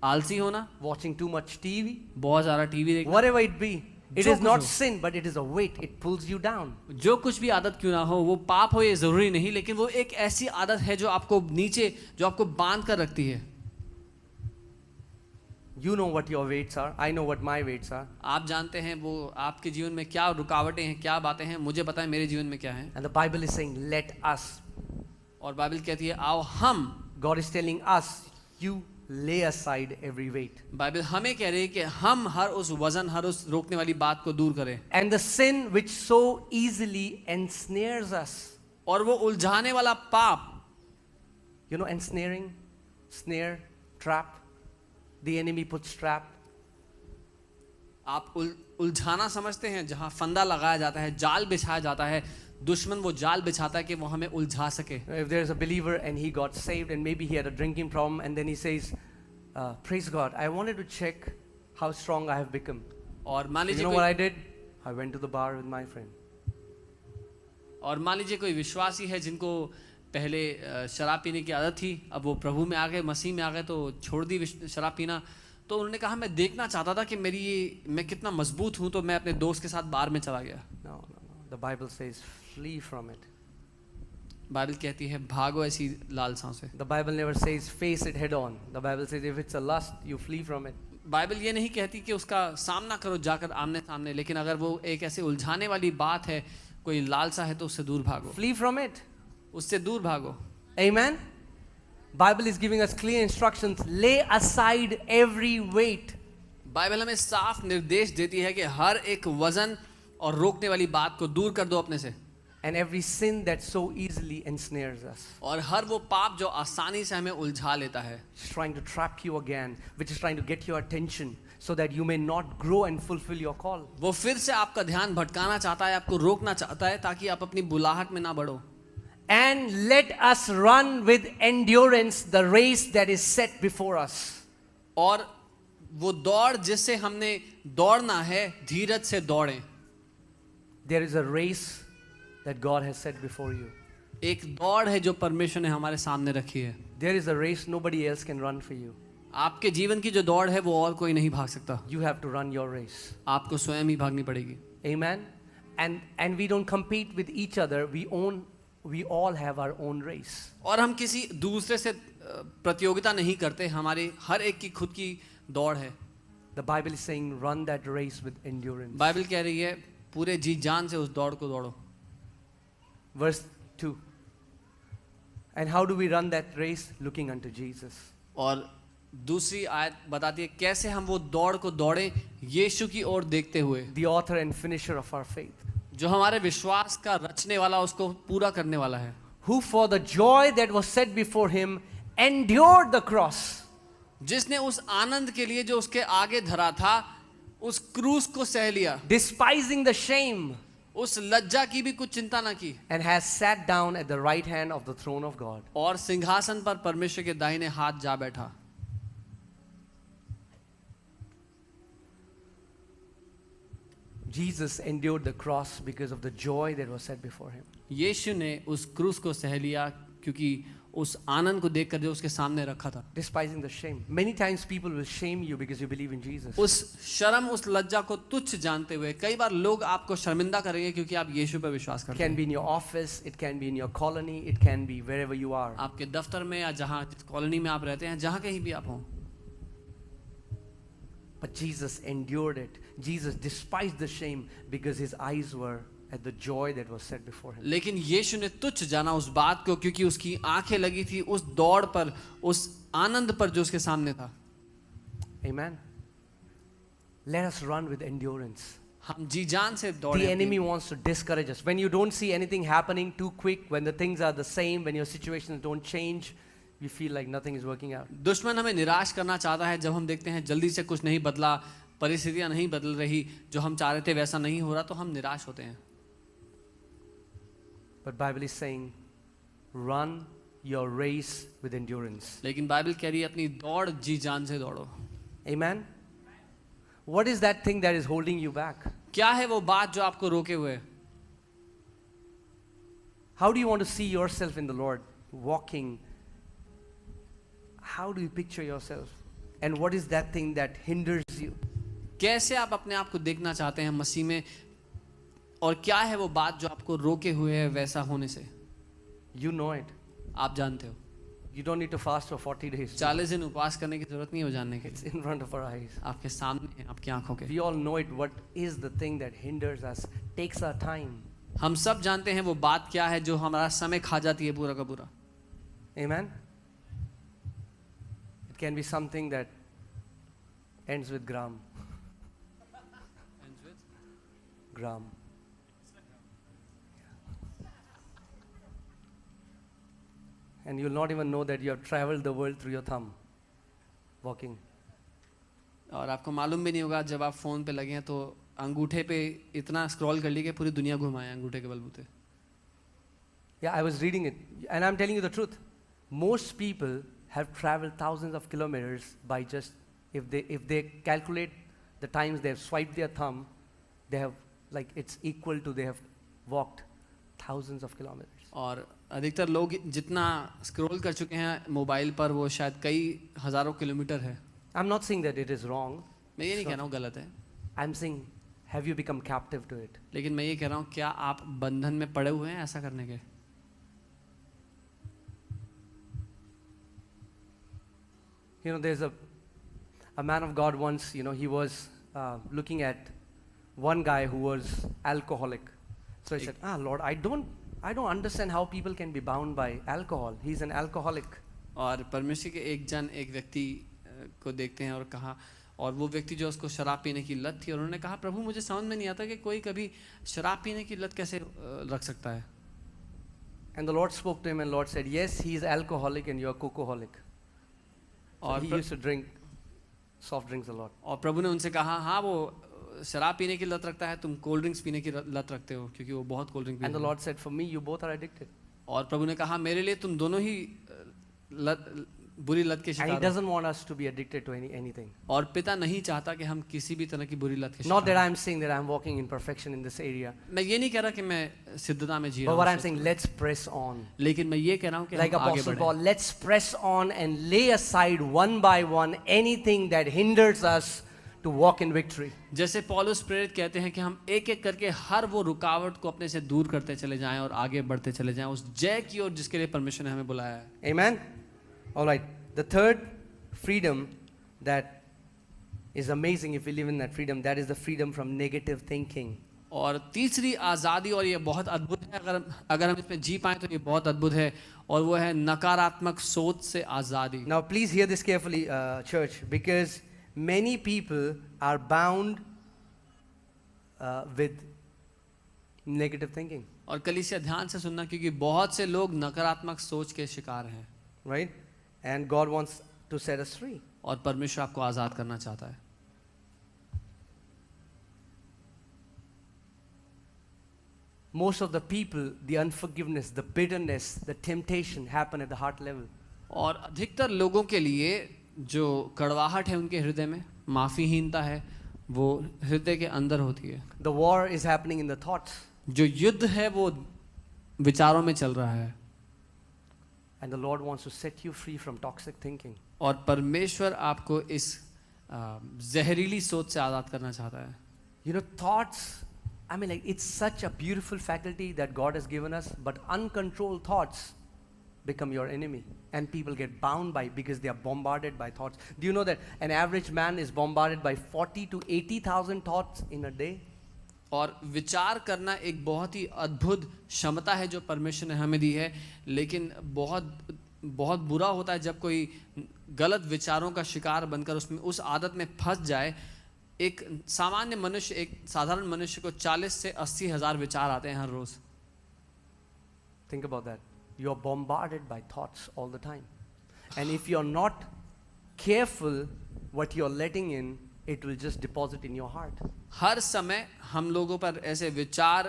आलसी होना, watching too much TV, बहुत सारा टीवी देखना, whatever it be. It जो is not कुछ हो. sin, but it is a weight. It pulls you down. जो कुछ भी आदत क्यों ना हो, वो पाप हो ये जरूरी नहीं, लेकिन वो एक ऐसी आदत है जो आपको नीचे, जो आपको बांध कर रखती है. You know what your weights are. I know what my weights are. आप जानते हैं वो आपके जीवन में क्या रुकावटें हैं, क्या बातें हैं. मुझे पता है मेरे जीवन में क्या है. And the Bible is saying, let us. और बाइबल कहती है आओ हम, God is telling us, you lay aside every weight. Bible हमें कह रही है कि हम हर उस वजन, हर उस रोकने वाली बात को दूर करें, And the sin which so easily ensnares us. और वो उलझाने वाला पाप, You know, ensnaring, snare, trap. The enemy puts trap. आप उलझाना समझते हैं, जहां फंदा लगाया जाता है, जाल बिछाया जाता है, दुश्मन वो जाल बिछाता है कि वो हमें उलझा सके. If there is a believer and he got saved and maybe he had a drinking problem and then he says, praise God, I wanted to check how strong I have become. और मान You लीजिए know what I कोई, did? I went to the bar with my friend. और मान लीजिए कोई विश्वासी है जिनको पहले शराब पीने की आदत थी, अब वो प्रभु में आ गए, मसीह में आ गए, तो छोड़ दी शराब पीना. तो उन्होंने कहा मैं देखना चाहता था कि मैं कितना मजबूत हूं, तो मैं अपने दोस्त के साथ बार में चला गया. No. The Bible says, flee from it. Bible कहती है भागो ऐसी लालसाओं से. The Bible never says, face it head on. The Bible says, if it's a lust, you flee from it. Bible ये नहीं कहती कि उसका सामना करो जाकर आमने सामने, लेकिन अगर वो एक ऐसे उलझाने वाली बात है, कोई लालसा है, तो उससे दूर भागो. Flee from it. उससे दूर भागो. Amen. Bible is giving us clear instructions. Lay aside every weight. Bible हमें साफ निर्देश देती है कि हर एक वजन और रोकने वाली बात को दूर कर दो अपने से. And every sin that so easily ensnares us. और हर वो पाप जो आसानी से हमें उलझा लेता है, It's trying to trap you again, which is trying to get your attention so that you may not grow and fulfill your call. वो फिर से आपका ध्यान भटकाना चाहता है, आपको रोकना चाहता है, ताकि आप अपनी बुलाहट में ना बढ़ो. And let us run with endurance the race that is set before us. और वो दौड़ जिससे हमने दौड़ना है, धीरज से दौड़ें. There is a race that God has set before you. एक दौड़ है जो परमेश्वर ने हमारे सामने रखी है. There is a race nobody else can run for you. आपके जीवन की जो दौड़ है वो और कोई नहीं भाग सकता. You have to run your race. आपको स्वयं ही भागनी पड़ेगी. Amen. And we don't compete with each other. We all have our own race. और हम किसी दूसरे से प्रतियोगिता नहीं करते, हमारी हर एक की खुद की दौड़ है. The Bible is saying run that race with endurance. Bible कह रही है पूरे जी जान से उस दौड़ को दौड़ो. Verse 2. And how do we run that race? Looking unto Jesus. और दूसरी आयत बताती है कैसे हम वो दौड़ को दौड़े यीशु की ओर देखते हुए, The author and finisher of our faith. जो हमारे विश्वास का रचने वाला, उसको पूरा करने वाला है. Who for the joy that was set before him endured the cross. जिसने उस आनंद के लिए जो उसके आगे धरा था, उस क्रूस को सह लिया, Despising the shame. उस लज्जा की भी कुछ चिंता ना की, And has sat down at the right hand of the throne of God. और सिंहासन पर परमेश्वर के दाहिने हाथ जा बैठा. Jesus endured the cross because of the joy that was set before him. यीशु ने उस क्रूस को सह लिया क्योंकि उस आनंद को देखकर जो उसके सामने रखा था. Despising the shame. Many times people will shame you because you believe in Jesus. उस शर्म, उस लज्जा को तुच्छ जानते हुए कई बार लोग आपको शर्मिंदा करेंगे क्योंकि आप यीशु पर विश्वास It करते can हैं. be in your office, it can be in your colony, it can be wherever you are. आपके दफ्तर में या जहाँ कॉलोनी में आप रहते हैं, जहाँ कहीं भी आप हों. But Jesus endured it. Jesus despised the shame because his eyes were at the joy that was set before him. लेकिन यीशु ने तुच्छ जाना उस बात को, क्योंकि उसकी आंखें लगी थी उस दौड़ पर, उस आनंद पर जो उसके सामने था. Amen. Let us run with endurance. हम जी जान से The दौड़े. enemy wants to discourage us. When you don't see anything happening too quick, when the things are the same, when your situations don't change, you feel like nothing is working out. दुश्मन हमें निराश करना चाहता है जब हम देखते हैं जल्दी से कुछ नहीं बदला, परिस्थितियां नहीं बदल रही, जो हम चाह रहे थे वैसा नहीं हो रहा, तो हम निराश होते हैं. But Bible is saying, run your race with endurance. लेकिन बाइबल कह रही है अपनी दौड़ जी जान से दौड़ो. Amen. What is that thing that is holding you back? क्या है वो बात जो आपको रोके हुए है? How do you want to see yourself in the Lord walking? How do you picture yourself? And what is that thing that hinders you? कैसे आप अपने आप को देखना चाहते हैं मसीह में, और क्या है वो बात जो आपको रोके हुए है वैसा होने से? You know it. आप जानते हो. You don't need to fast for 40 days. 40 दिन उपवास करने की जरूरत नहीं हो जानने के It's लिए. in front of our eyes. आपके सामने है, आपकी आंखों के. We all know it. What is the thing that hinders us? Takes our time. हम सब जानते हैं वो बात क्या है जो हमारा समय खा जाती है पूरा का पूरा. Amen? It can be something that ends with gram. Gram. And you'll not even know that you have traveled the world through your thumb, walking. और आपको मालूम भी नहीं होगा जब आप फोन पे लगे हैं तो अंगूठे पे इतना स्क्रॉल कर ली कि पूरी दुनिया घुमाए अंगूठे के बलबूते. Yeah, I was reading it, and I'm telling you the truth. Most people have traveled thousands of kilometers by just, if they calculate the times they have swiped their thumb, they have, like, it's equal to they have walked thousands of kilometers. और अधिकतर लोग जितना scroll कर चुके हैं mobile पर वो शायद कई हजारों किलोमीटर है. I'm not saying that it is wrong. मैं ये नहीं कह रहा हूँ गलत है, I'm saying, have you become captive to it? लेकिन मैं ये कह रहा हूँ क्या आप बंधन में पड़े हुए हैं ऐसा करने के. You know, there's a man of God once, you know, he was looking at one guy who was alcoholic. So he said, Lord, I don't understand how people can be bound by alcohol. He's an alcoholic. और परमेश्वर के एक व्यक्ति को देखते हैं और कहा, और वो व्यक्ति जो उसको शराब पीने की लत थी, और उन्होंने कहा प्रभु मुझे समझ में नहीं आता कि कोई कभी शराब पीने की लत कैसे रख सकता है. And the Lord spoke to him, and Lord said, yes, he is alcoholic and you are cocoholic. So he used to drink soft drinks a lot. और प्रभु ने उनसे कहा हाँ वो शराब पीने की लत रखता है, तुम कोल्ड ड्रिंक्स पीने की लत रखते हो क्योंकि वो बहुत कोल्ड ड्रिंक पीता है. And the Lord said, for me, you both are addicted. और प्रभु ने कहा मेरे लिए तुम दोनों ही बुरी लत के And he शिकार हो. doesn't want us to be addicted to anything. और पिता नहीं चाहता कि हम किसी भी तरह की बुरी लत के Not that शिकार. I'm saying that I'm walking in perfection in this area. मैं ये नहीं कह रहा कि मैं सिद्धता में जी But रहा what I'm हूँ, saying, let's press on. लेकिन मैं ये कह रहा हूँ कि Like हम आगे Apostle बढ़ें. Paul, let's press on and lay aside one by one anything that hinders us to walk in victory. जैसे पौलुस प्रेरित कहते हैं कि हम एक एक करके हर वो रुकावट को अपने से दूर करते चले जाएं और आगे बढ़ते चले जाएं उस जय की ओर जिसके लिए परमेश्वर ने हमें बुलाया है. Amen? All right. The third freedom that is amazing if we live in that freedom, that is the freedom from negative thinking. और तीसरी आज़ादी, और ये बहुत अद्भुत है, अगर हम इसमें जी पाएं तो ये बहुत अद्भुत है, और वो है नकारात्मक सोच से आज़ादी. Now please hear this carefully, church, because many people are bound with negative thinking. और कलीसिया ध्यान से सुनना क्योंकि बहुत से लोग नकारात्मक सोच के शिकार हैं. Right? And God wants to set us free. और परमेश्वर आपको आज़ाद करना चाहता है. Most of the people, the unforgiveness, the bitterness, the temptation happen at the heart level. और अधिकतर लोगों के लिए जो कड़वाहट है उनके हृदय में, माफीहीनता है, वो हृदय के अंदर होती है. The war is happening in the thoughts. जो युद्ध है वो विचारों में चल रहा है. And the Lord wants to set you free from toxic thinking. और परमेश्वर आपको इस जहरीली सोच से आज़ाद करना चाहता है. You know, thoughts, I mean, like, it's such a beautiful faculty that God has given us, but uncontrolled thoughts become your enemy. And people get bound by because they are bombarded by thoughts. Do you know that an average man is bombarded by 40 to 80,000 thoughts in a day? और विचार करना एक बहुत ही अद्भुत क्षमता है जो परमेश्वर ने हमें दी है, लेकिन बहुत बहुत बुरा होता है जब कोई गलत विचारों का शिकार बनकर उसमें उस आदत में फंस जाए. एक सामान्य मनुष्य, एक साधारण मनुष्य को 40 से 80 हजार विचार आते हैं हर रोज. Think about that. You are bombarded by thoughts all the time. And if you're not careful what you're letting in, it will just deposit in your heart. हर समय हम लोगों पर ऐसे विचार,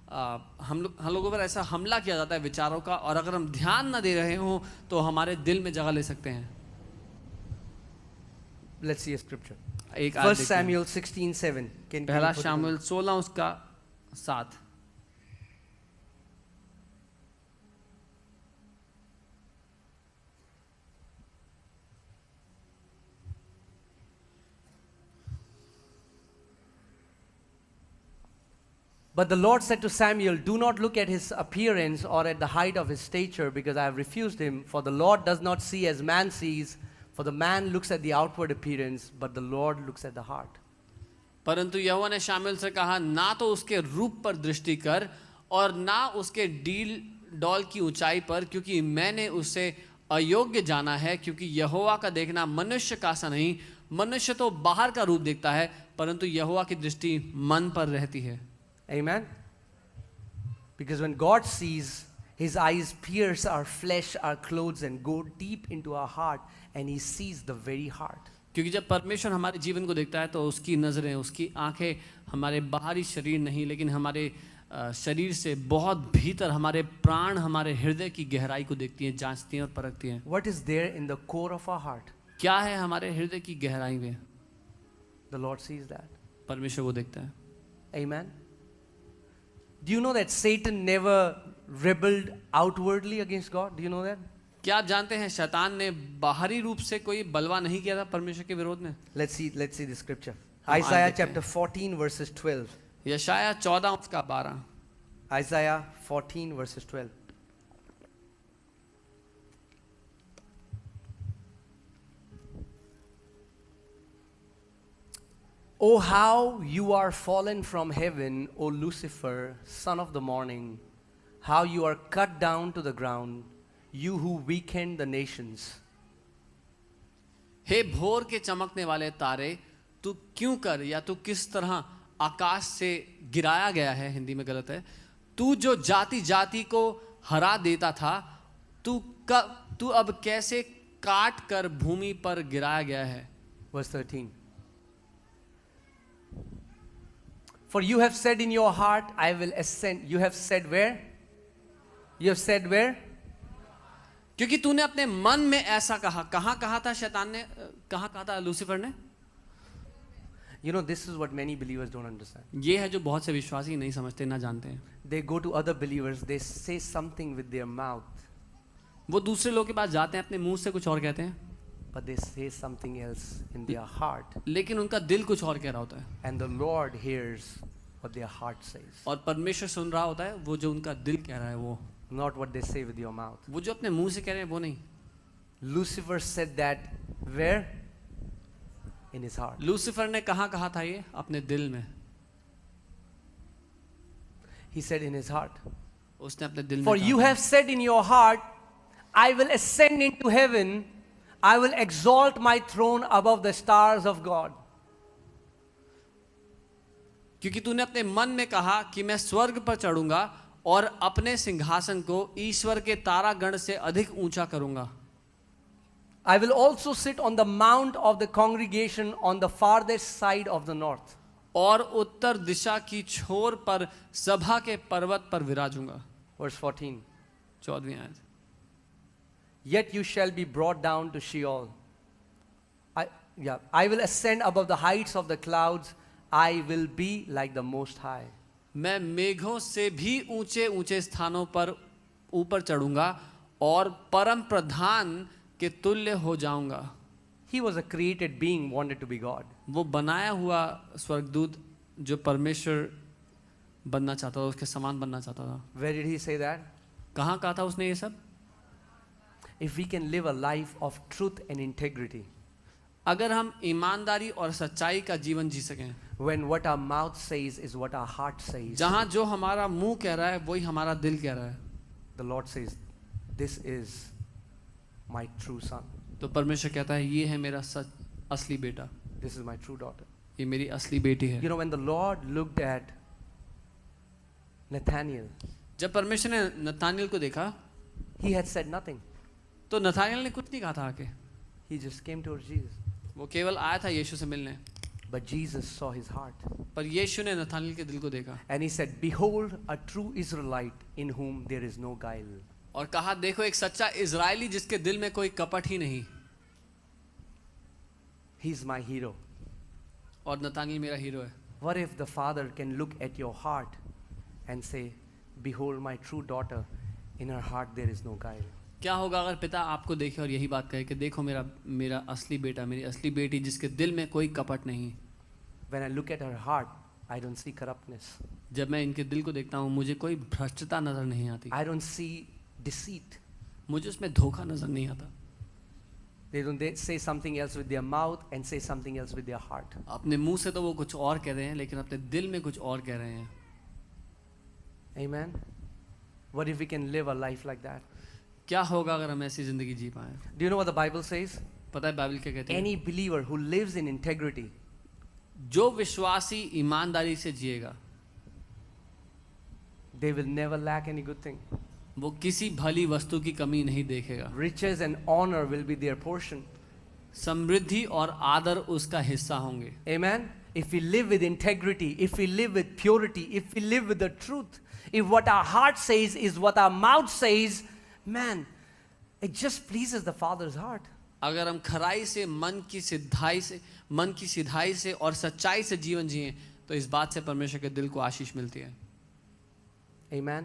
हम लोगों पर ऐसा हमला किया जाता है विचारों का, और अगर हम ध्यान न दे रहे हों तो हमारे दिल में जगह ले सकते हैं. Let's see a scripture. एक 1 आयत देखते हैं. Samuel 16:7. पहला शामुएल 16 उसका 7. But the Lord said to Samuel, do not look at his appearance or at the height of his stature, because I have refused him. For the Lord does not see as man sees, for the man looks at the outward appearance, but the Lord looks at the heart. परंतु यहोवा ने शामुएल से कहा, ना तो उसके रूप पर दृष्टि कर और ना उसके डॉल की ऊंचाई पर, क्योंकि मैंने उसे अयोग्य जाना है। क्योंकि यहोवा का देखना मनुष्य का सा नहीं, मनुष्य तो बाहर का रूप देखता है, परंतु यहोवा की दृष्टि मन पर रहती है। Amen? Because when God sees, His eyes pierce our flesh, our clothes, and go deep into our heart, and He sees the very heart. क्योंकि जब परमेश्वर हमारे जीवन को देखता है तो उसकी नज़रें, उसकी आंखें हमारे बाहरी शरीर नहीं, लेकिन हमारे शरीर से बहुत भीतर, हमारे प्राण, हमारे हृदय की गहराई को देखती हैं, जांचती हैं और परखती हैं। What is there in the core of our heart? क्या है हमारे हृदय की गहराई में? The Lord sees that. परमेश्वर वो देखता है। Amen? Do you know that Satan never rebelled outwardly against God? Do you know that? क्या आप जानते हैं शैतान ने बाहरी रूप से कोई बलवा नहीं किया था परमेश्वर के विरोध में? Let's see the scripture. हम Isaiah देखते हैं। chapter 14 verses 12. यशाया 14 उसका 12। Isaiah 14 verses 12. Oh, how you are fallen from heaven, O Lucifer, son of the morning. How you are cut down to the ground, you who weakened the nations. हे भोर के चमकने वाले तारे, तू क्यों कर या तू किस तरह आकाश से गिराया गया है, हिंदी में गलत है, तू जो जाति जाति को हरा देता था, तू अब कैसे काट कर भूमि पर गिराया गया है। Verse 13. For you have said in your heart, I will ascend. You have said where? You have said where? क्योंकि तूने अपने मन में ऐसा कहा। कहाँ कहा था शैतान ने, कहाँ कहा था लूसीफर ने? You know, this is what many believers don't understand. ये है जो बहुत से विश्वासी नहीं समझते, ना जानते हैं। They go to other believers, they say something with their mouth, वो दूसरे लोग के पास जाते हैं, अपने मुंह से कुछ और कहते हैं, but they say something else in their heart. लेकिन उनका दिल कुछ और कह रहा होता है। And the Lord hears what their heart says, और परमेश्वर सुन रहा होता है वो जो उनका दिल कह रहा है, वो not what they say with your mouth. वो जो अपने मुंह से कह रहे हैं वो नहीं। Lucifer said that where? In his heart. Lucifer ने कहाँ कहा था ये? अपने दिल में। He said in his heart. उसने अपने दिल में For कहा you था। have said in your heart, I will ascend into heaven, I will exalt my throne above the stars of God. क्योंकि तूने अपने मन में कहा कि मैं स्वर्ग पर चढ़ूंगा और अपने सिंहासन को ईश्वर के तारागण से अधिक ऊंचा करूंगा। I will also sit on the mount of the congregation on the farthest side of the north. और उत्तर दिशा की छोर पर सभा के पर्वत पर विराजूंगा। Verse 14. 14वीं आयत। Yet you shall be brought down to Sheol. I will ascend above the heights of the clouds. I will be like the Most High. मैं मेघों से भी ऊंचे ऊंचे स्थानों पर ऊपर चढ़ूंगा और परम प्रधान के तुल्य हो जाऊंगा। He was a created being, wanted to be God. वो बनाया हुआ स्वर्गदूत जो परमेश्वर बनना चाहता था, उसके समान बनना चाहता था। Where did he say that? कहाँ कहा था उसने ये सब? If we can live a life of truth and integrity, अगर हम ईमानदारी और सच्चाई का जीवन जी सकें, when what our mouth says is what our heart says, जहाँ जो हमारा मुंह कह रहा है वही हमारा दिल कह रहा है, the Lord says, this is my true son. तो परमेश्वर कहता है ये है मेरा सच असली बेटा, This is my true daughter. ये मेरी असली बेटी है। You know, when the Lord looked at Nathaniel, जब परमेश्वर ने नतानियल को देखा he had said nothing. तो नतानियल ने कुछ नहीं कहा था आके, He just came towards Jesus. वो केवल आया था यीशु से मिलने। But Jesus saw his heart. पर यीशु ने नतानियल के दिल को देखा And he said, behold, a true Israelite in whom there is no guile. और कहा देखो एक सच्चा इजरायली जिसके दिल में कोई कपट ही नहीं। He's my hero. और नतानियल मेरा हीरो है। What if the father can look at your heart and say, behold, my true daughter, in her heart there is no guile. क्या होगा अगर पिता आपको देखे और यही बात कहे कि देखो मेरा असली बेटा, मेरी असली बेटी जिसके दिल में कोई कपट नहीं। When I look at her heart, I don't see corruptness. जब मैं इनके दिल को देखता हूँ मुझे कोई भ्रष्टता नजर नहीं आती, I don't see deceit. मुझे उसमें धोखा नजर नहीं आता। They say something else with their mouth and say something else with their heart. अपने मुंह से तो वो कुछ और कह रहे हैं लेकिन अपने दिल में कुछ और कह रहे हैं। Amen. What if we can live a life like that? क्या होगा अगर हम ऐसी जिंदगी जी पाए? Do you know what the Bible says? पता है बाइबल क्या कहते हैं? Any believer who lives in integrity, जो विश्वासी ईमानदारी से जिएगा, they will never lack any good thing. वो किसी भली वस्तु की कमी नहीं देखेगा. Riches and honor will be their portion. समृद्धि और आदर उसका हिस्सा होंगे. Amen? If we live with integrity, if we live with purity, if we live with the truth, if what our heart says is what our mouth says, man, it just pleases the Father's heart. अगर हम खराई से, मन की सिधाई से और सच्चाई से जीवन जिए, तो इस बात से परमेश्वर के दिल को आशीष मिलती है. Amen?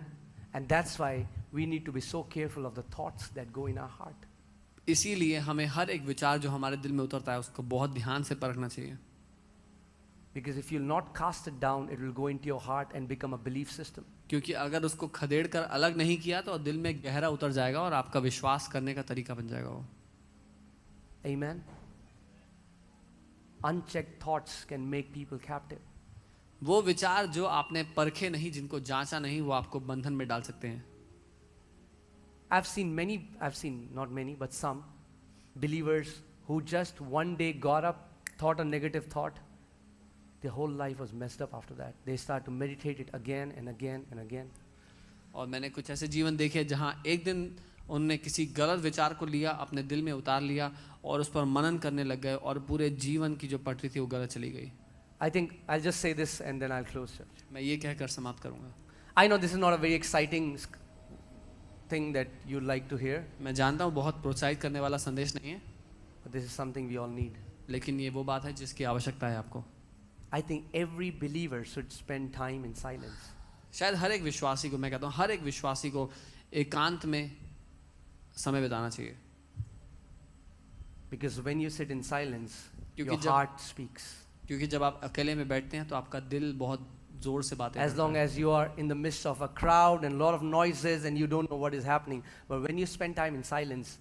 And that's why we need to be so careful of the thoughts that go in our heart. इसीलिए हमें हर एक विचार जो हमारे दिल में उतरता है उसको बहुत ध्यान से परखना चाहिए. Because if you'll not cast it down, it will go into your heart and become a belief system. क्योंकि अगर उसको खदेड़ कर अलग नहीं किया तो दिल में गहरा उतर जाएगा और आपका विश्वास करने का तरीका बन जाएगा वो. Amen? Unchecked thoughts can make people captive. वो विचार जो आपने परखे नहीं, जिनको जांचा नहीं, वो आपको बंधन में डाल सकते हैं. I've seen not many, but some believers who just one day got up, thought a negative thought, their whole life was messed up after that. They start to meditate it again and again and again. और मैंने कुछ ऐसे जीवन देखे जहाँ एक दिन उन्होंने किसी गलत विचार को लिया, अपने दिल में उतार लिया और उस पर मनन करने लग गए और पूरे जीवन की जो पटरी थी वो गलत चली गई. I think I'll just say this and then I'll close, church. मैं ये कहकर समाप्त करूँगा. I know this is not a very exciting thing that you like to hear, मैं जानता हूँ बहुत प्रोत्साहित करने वाला संदेश नहीं है, but this is something we all need. लेकिन ये वो बात है जिसकी आवश्यकता है आपको. I think every believer should spend time in silence. शायद हर एक विश्वासी को, मैं कहता हूँ हर एक विश्वासी को एकांत में समय बिताना चाहिए. Because when you sit in silence, your क्योंकि heart speaks. क्योंकि जब आप अकेले में बैठते हैं तो आपका दिल बहुत जोर से बातें As करता long है. as you are in the midst of a crowd and a lot of noises and you don't know what is happening. But when you spend time in silence,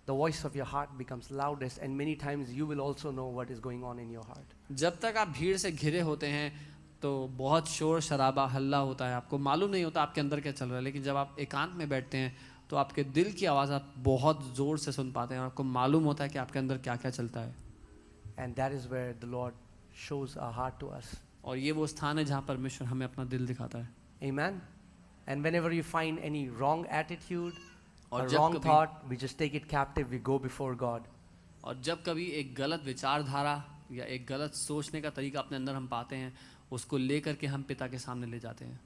the voice of your heart becomes loudest and many times you will also know what is going on in your heart. जब तक आप भीड़ से घिरे होते हैं तो बहुत शोर शराबा हल्ला होता है, आपको मालूम नहीं होता आपके अंदर क्या चल रहा है. लेकिन जब आप एकांत में बैठते हैं तो आपके दिल की आवाज़ आप बहुत ज़ोर से सुन पाते हैं और आपको मालूम होता है कि आपके अंदर क्या क्या चलता है. And that is where the Lord shows our heart to us. और ये वो स्थान है जहाँ परमेश्वर हमें अपना दिल दिखाता है. Amen? And whenever you find any wrong attitude or और जब wrong कभी- thought, we just take it captive, we go before God. और जब कभी एक गलत विचारधारा या एक गलत सोचने का तरीका अपने अंदर हम पाते हैं, उसको लेकर के हम पिता के सामने ले जाते हैं.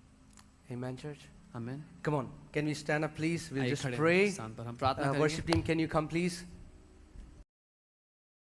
Amen, church? आमीन. Come on, can we stand up please? We'll आइए just खड़े pray. स्थान पर हम प्रार्थना करेंगे. Worship team, can you come please?